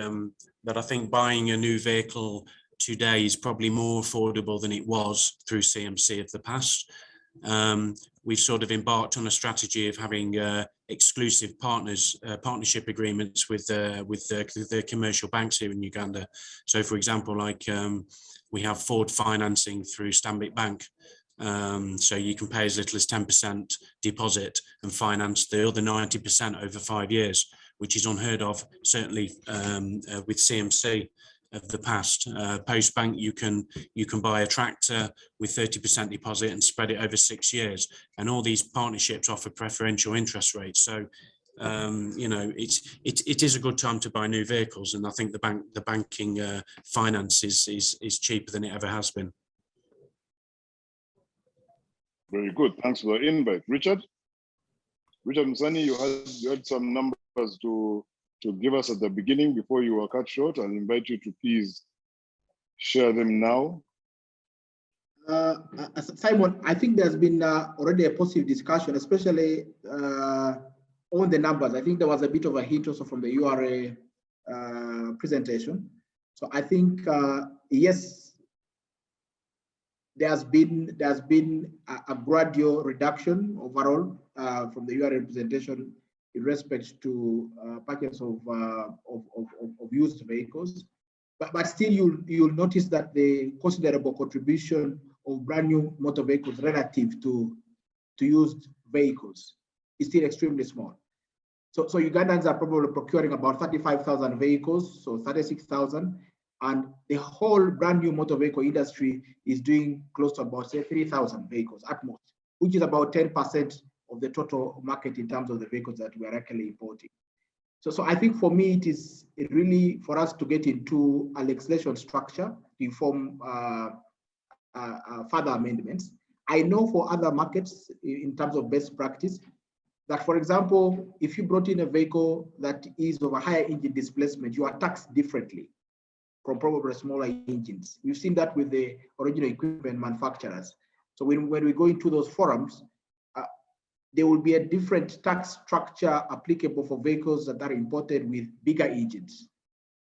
that I think buying a new vehicle today is probably more affordable than it was through CMC of the past. We've sort of embarked on a strategy of having exclusive partnership agreements with the commercial banks here in Uganda. So, for example, like we have Ford financing through Stanbic Bank. So you can pay as little as 10% deposit and finance the other 90% over 5 years, which is unheard of, certainly with CMC of the past. Post bank, you can buy a tractor with 30% deposit and spread it over 6 years, and all these partnerships offer preferential interest rates. So it is a good time to buy new vehicles, and I think the banking finance is cheaper than it ever has been. Very good. Thanks for the invite, Richard. Richard Msani, you had some numbers to give us at the beginning before you were cut short. I'll invite you to please share them now. Simon, I think there's been already a positive discussion, especially on the numbers. I think there was a bit of a hint also from the URA presentation. So I think, yes, there's been a gradual reduction overall from the URA representation in respect to purchase of used vehicles, but still you'll notice that the considerable contribution of brand new motor vehicles relative to used vehicles is still extremely small. So Ugandans are probably procuring about 35,000 vehicles, so 36,000, and the whole brand new motor vehicle industry is doing close to about, say, 3,000 vehicles at most, which is about 10% of the total market in terms of the vehicles that we are actually importing. So I think for me, it really for us to get into a legislation structure to inform further amendments. I know for other markets in terms of best practice that, for example, if you brought in a vehicle that is of a higher engine displacement, you are taxed differently from probably smaller engines. We've seen that with the original equipment manufacturers. So when we go into those forums, there will be a different tax structure applicable for vehicles that are imported with bigger engines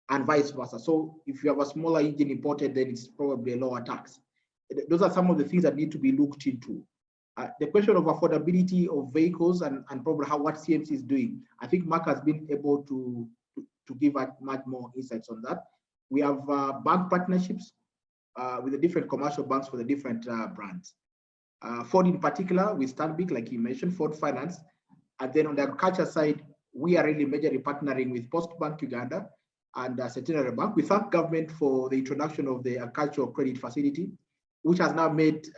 and vice versa. So if you have a smaller engine imported, then it's probably a lower tax. Those are some of the things that need to be looked into. The question of affordability of vehicles and probably what CMC is doing, I think Mark has been able to give much more insights on that. We have bank partnerships with the different commercial banks for the different brands. Ford in particular, with Stanbic, like you mentioned, Ford Finance. And then on the agriculture side, we are really majorly partnering with Post Bank Uganda and Centenary Bank. We thank government for the introduction of the agricultural credit facility, which has now made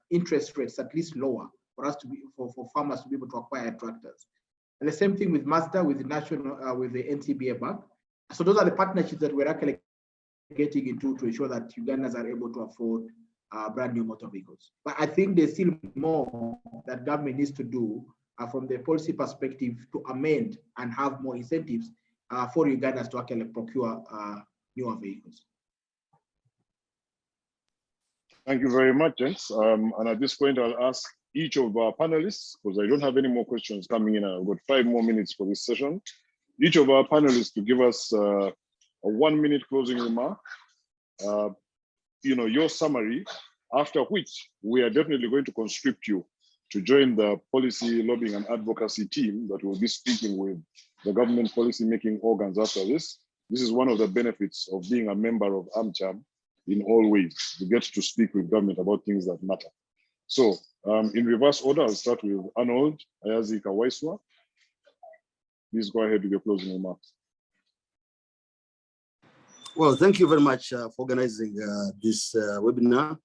interest rates at least lower for us to be for farmers to be able to acquire tractors. And the same thing with Mazda, with the with the NCBA Bank. So those are the partnerships that we're actually getting into to ensure that Ugandans are able to afford brand new motor vehicles. But I think there's still more that government needs to do from the policy perspective to amend and have more incentives for Ugandans to actually procure newer vehicles. Thank you very much, gents. And at this point, I'll ask each of our panelists, because I don't have any more questions coming in. I've got 5 more minutes for this session. Each of our panelists to give us a 1-minute closing remark, your summary, after which we are definitely going to conscript you to join the policy lobbying and advocacy team that will be speaking with the government policy making organs after this. This is one of the benefits of being a member of AmCham in all ways. You get to speak with government about things that matter. So in reverse order, I'll start with Arnold Ayazi Kawaiswa. Please go ahead with your closing remarks. Well, thank you very much for organizing this webinar.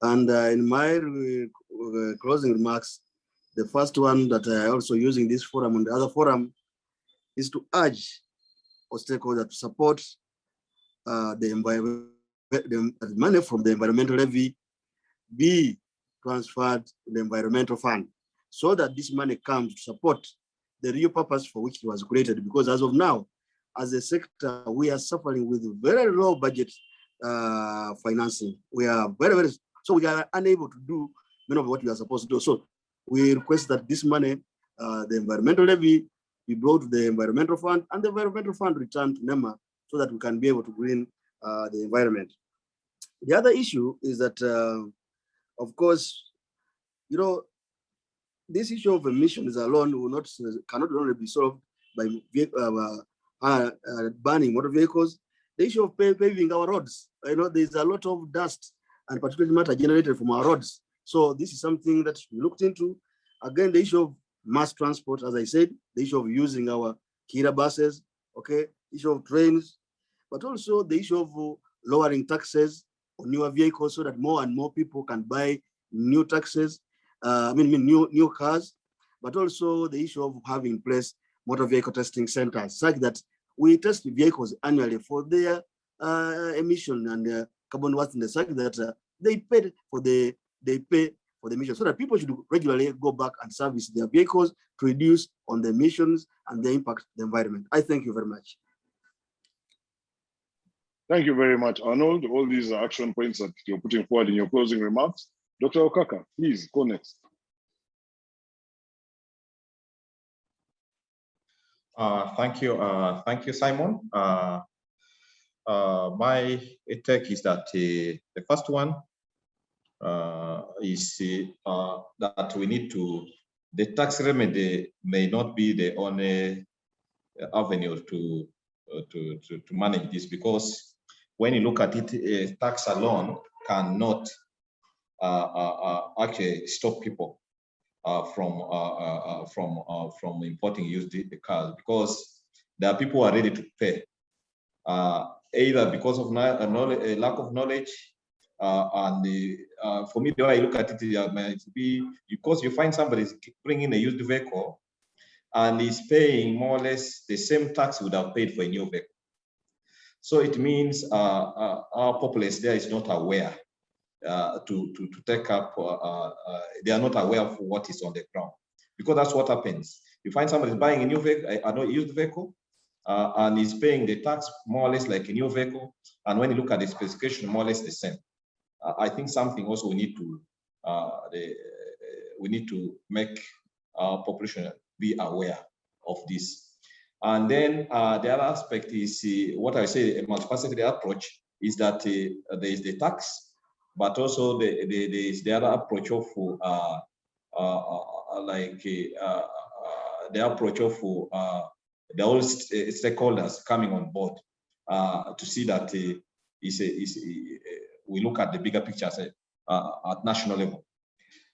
And in my closing remarks, the first one that I also using this forum and the other forum is to urge our stakeholders to support the money from the environmental levy be transferred to the environmental fund, so that this money comes to support the real purpose for which it was created. Because as of now, as a sector, we are suffering with very low budget financing. We are so we are unable to do many of what we are supposed to do. So we request that this money, the environmental levy, be brought to the environmental fund, and the environmental fund return to NEMA, so that we can be able to green the environment. The other issue is that, of course, this issue of emissions alone cannot only be solved by banning motor vehicles. The issue of paving our roads, there's a lot of dust and particulate matter generated from our roads. So this is something that we looked into. Again, the issue of mass transport, as I said, the issue of using our Kira buses, okay, issue of trains, but also the issue of lowering taxes on newer vehicles so that more and more people can buy new taxes, new cars, but also the issue of having in place motor vehicle testing centers, such that we test vehicles annually for their emission and carbon worthiness, such that they pay for the emissions, so that people should regularly go back and service their vehicles to reduce on the emissions and the impact on the environment. I thank you very much. Thank you very much, Arnold. All these are action points that you're putting forward in your closing remarks. Dr. Okaka, please go next. Thank you, Simon. My take is that the first one is that we need the tax remedy may not be the only avenue to manage this, because when you look at it, tax alone cannot actually stop people from importing used cars, because there are people who are ready to pay, either because of lack of knowledge, and for me, the way I look at it is because you find somebody bringing a used vehicle and is paying more or less the same tax would have paid for a new vehicle. So it means our populace there is not aware to take up, they are not aware of what is on the ground, because that's what happens. You find somebody buying a new vehicle, a used vehicle, and is paying the tax more or less like a new vehicle, and when you look at the specification, more or less the same. I think something also we need to make our population be aware of this. And then the other aspect is what I say, a multifaceted approach is that there is the tax, but also there is the other approach of the approach of the all stakeholders coming on board to see that we look at the bigger picture at national level.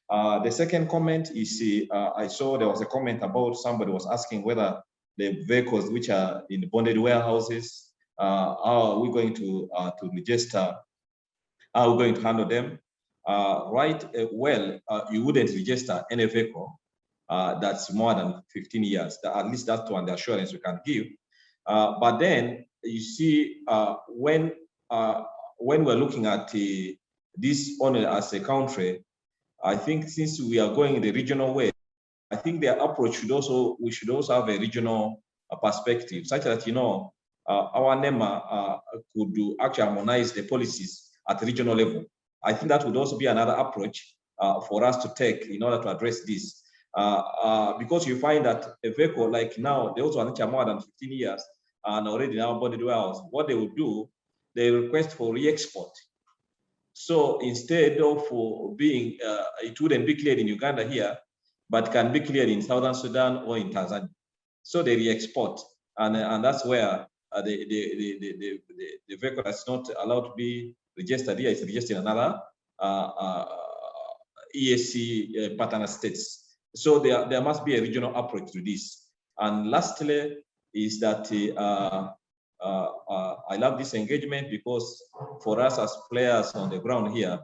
The second comment is I saw there was a comment about somebody was asking whether the vehicles which are in the bonded warehouses, how are we going to register? How are we going to handle them? You wouldn't register any vehicle that's more than 15 years. At least that's one the assurance we can give. But then you see, when we're looking at this only as a country, I think since we are going the regional way, I think their approach we should also have a regional perspective, such that, you know, our NEMA could actually harmonize the policies at the regional level. I think that would also be another approach for us to take in order to address this. Because you find that a vehicle like now, those ones which are more than 15 years and already now bonded wells, what they would do, they request for re-export. So instead of being, it wouldn't be cleared in Uganda here, but can be cleared in Southern Sudan or in Tanzania. So they re-export, and that's where the vehicle is not allowed to be registered here. It's registered in another EAC partner states. So there must be a regional approach to this. And lastly is that I love this engagement because for us as players on the ground here,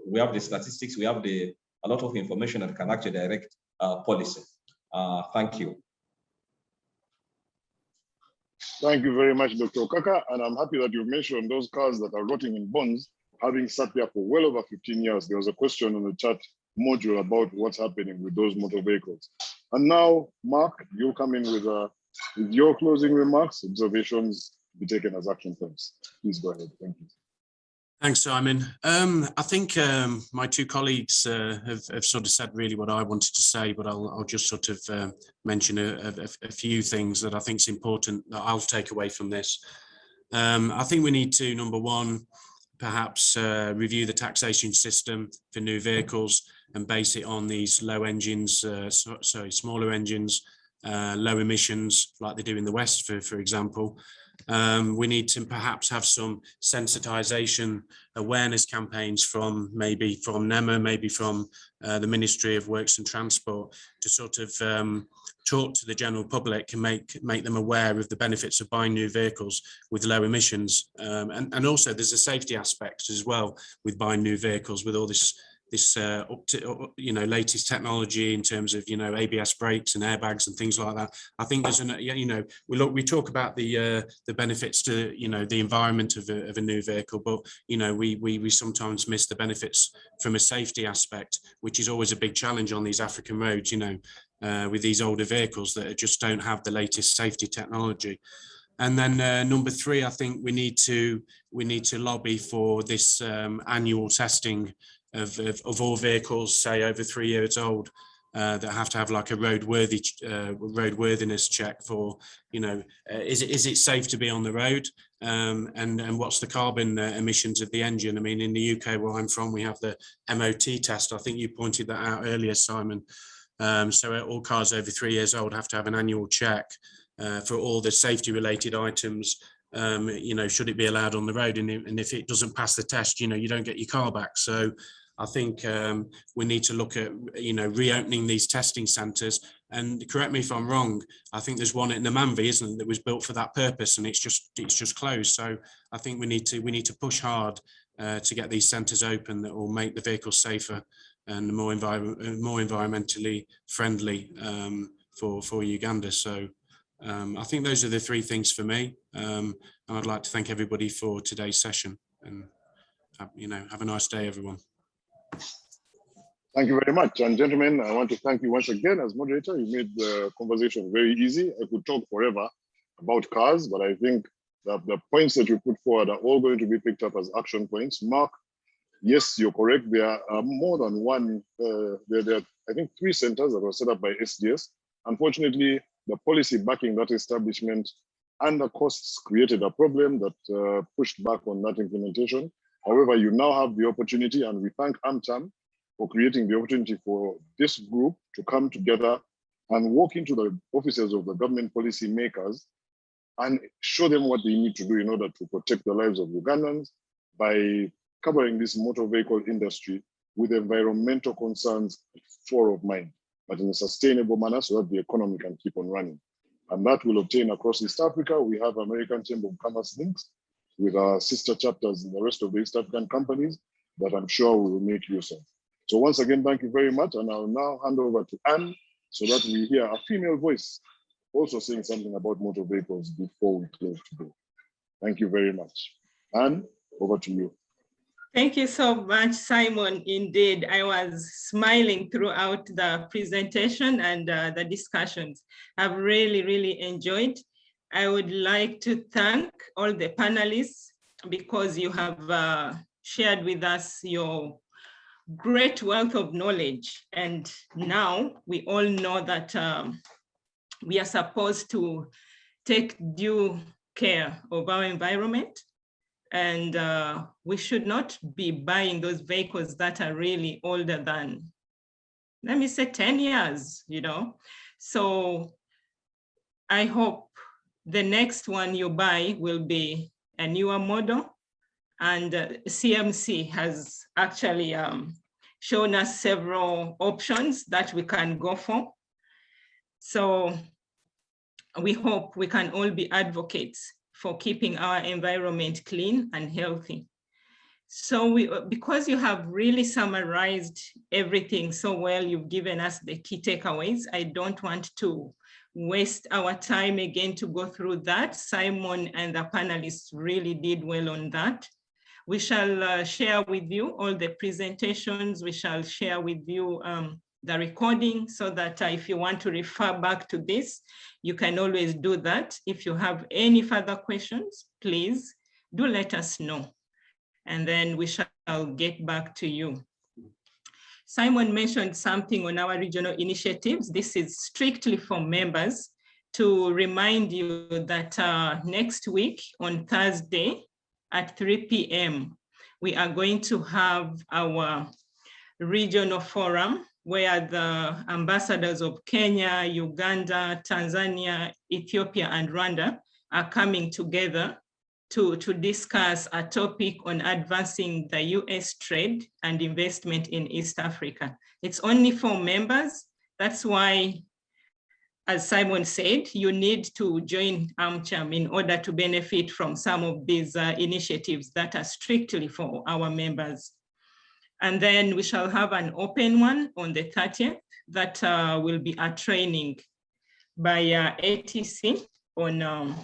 we have the statistics, we have a lot of information that can actually direct policy. Thank you. Thank you very much, Dr. Okaka. And I'm happy that you mentioned those cars that are rotting in bonds, having sat there for well over 15 years. There was a question on the chat module about what's happening with those motor vehicles. And now, Mark, you come in with your closing remarks, observations to be taken as action points. Please go ahead. Thank you. Thanks, Simon. I think my two colleagues have sort of said really what I wanted to say, but I'll just sort of mention a few things that I think is important that I'll take away from this. I think we need to, number one, perhaps review the taxation system for new vehicles and base it on these low engines, smaller engines, low emissions like they do in the West, for example. We need to perhaps have some sensitization awareness campaigns from NEMA, maybe from the Ministry of Works and Transport, to sort of talk to the general public and make them aware of the benefits of buying new vehicles with low emissions. And also there's a safety aspect as well with buying new vehicles with all this latest technology in terms of, ABS brakes and airbags and things like that. I think there's we talk about the benefits to, the environment of a new vehicle, but, we sometimes miss the benefits from a safety aspect, which is always a big challenge on these African roads, with these older vehicles that just don't have the latest safety technology. And then number three, I think we need to lobby for this annual testing of all vehicles, say over 3 years old, that have to have like a roadworthiness check for, is it safe to be on the road, and what's the carbon emissions of the engine. I mean, in the UK where I'm from, we have the MOT test. I think you pointed that out earlier, Simon. So all cars over 3 years old have to have an annual check for all the safety related items. Should it be allowed on the road, and if it doesn't pass the test, you don't get your car back. So I think we need to look at reopening these testing centres. And correct me if I'm wrong, I think there's one at Namamvi, isn't it, that was built for that purpose, and it's just closed. So I think we need to push hard to get these centres open that will make the vehicles safer and more environmentally friendly for Uganda. So I think those are the three things for me. And I'd like to thank everybody for today's session, and have a nice day, everyone. Thank you very much. And gentlemen, I want to thank you once again as moderator. You made the conversation very easy. I could talk forever about cars, but I think that the points that you put forward are all going to be picked up as action points. Mark, yes, you're correct. There are more than one. There are, I think, 3 centers that were set up by SDS. Unfortunately, the policy backing that establishment and the costs created a problem that pushed back on that implementation. However, you now have the opportunity, and we thank AmCham for creating the opportunity for this group to come together and walk into the offices of the government policy makers and show them what they need to do in order to protect the lives of Ugandans by covering this motor vehicle industry with environmental concerns fore of mind, but in a sustainable manner so that the economy can keep on running. And that will obtain across East Africa. We have American Chamber of Commerce links with our sister chapters in the rest of the East African companies that I'm sure we will make use of. So once again, thank you very much. And I'll now hand over to Anne so that we hear a female voice also saying something about motor vehicles before we close today. Thank you very much. Anne, over to you. Thank you so much, Simon. Indeed, I was smiling throughout the presentation and the discussions. I've really, really enjoyed. I would like to thank all the panelists because you have shared with us your great wealth of knowledge. And now we all know that we are supposed to take due care of our environment. And we should not be buying those vehicles that are really older than, let me say 10 years, you know. So I hope the next one you buy will be a newer model. And CMC has actually shown us several options that we can go for. So we hope we can all be advocates for keeping our environment clean and healthy. So because you have really summarized everything so well, you've given us the key takeaways. I don't want to waste our time again to go through that. Simon and the panelists really did well on that. We shall share with you all the presentations. We shall share with you the recording so that if you want to refer back to this, you can always do that. If you have any further questions, please do let us know. And then we shall get back to you. Simon mentioned something on our regional initiatives. This is strictly for members to remind you that next week on Thursday at 3 p.m., we are going to have our regional forum where the ambassadors of Kenya, Uganda, Tanzania, Ethiopia, and Rwanda are coming together to discuss a topic on advancing the US trade and investment in East Africa. It's only for members. That's why, as Simon said, you need to join AmCham in order to benefit from some of these initiatives that are strictly for our members. And then we shall have an open one on the 30th that will be a training by ATC on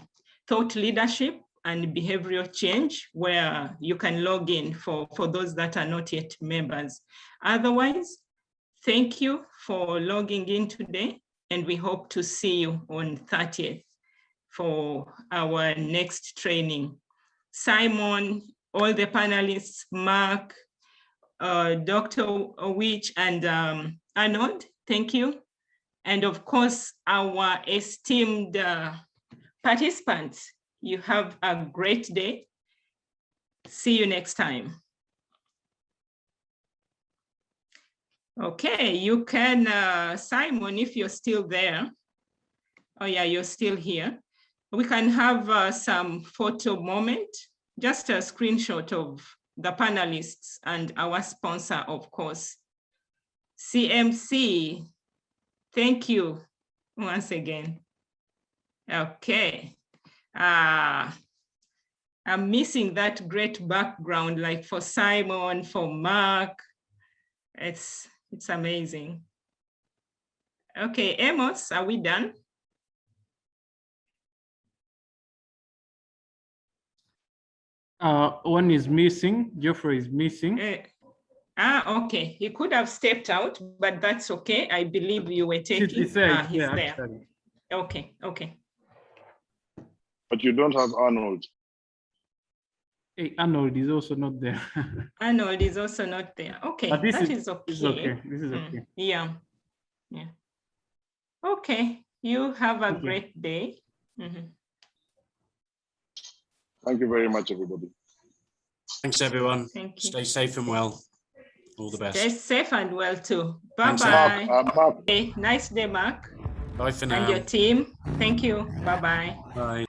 thought leadership and behavioral change, where you can log in for those that are not yet members. Otherwise, thank you for logging in today, and we hope to see you on 30th for our next training. Simon, all the panelists, Mark, Dr. Owich, and Arnold, thank you. And of course, our esteemed participants, you have a great day. See you next time. Okay, you can, Simon, if you're still there. Oh yeah, you're still here. We can have some photo moment, just a screenshot of the panelists and our sponsor, of course. CMC, thank you once again. Okay. I'm missing that great background, like for Simon, for Mark. It's amazing. Okay, Amos, are we done? One is missing, Geoffrey is missing. Okay, he could have stepped out, but that's okay. I believe you were taking, he's there. Actually. Okay. But you don't have Arnold. Hey, Arnold is also not there. Arnold is also not there. Okay, that is okay. This is okay. This is okay. Yeah. Okay, you have a great day. Thank you very much, everybody. Thanks, everyone. Thank you. Stay safe and well. All the best. Stay safe and well too. Bye-bye. Mark. Okay, nice day, Mark. Bye for now. And your team. Thank you. Bye-bye. Bye.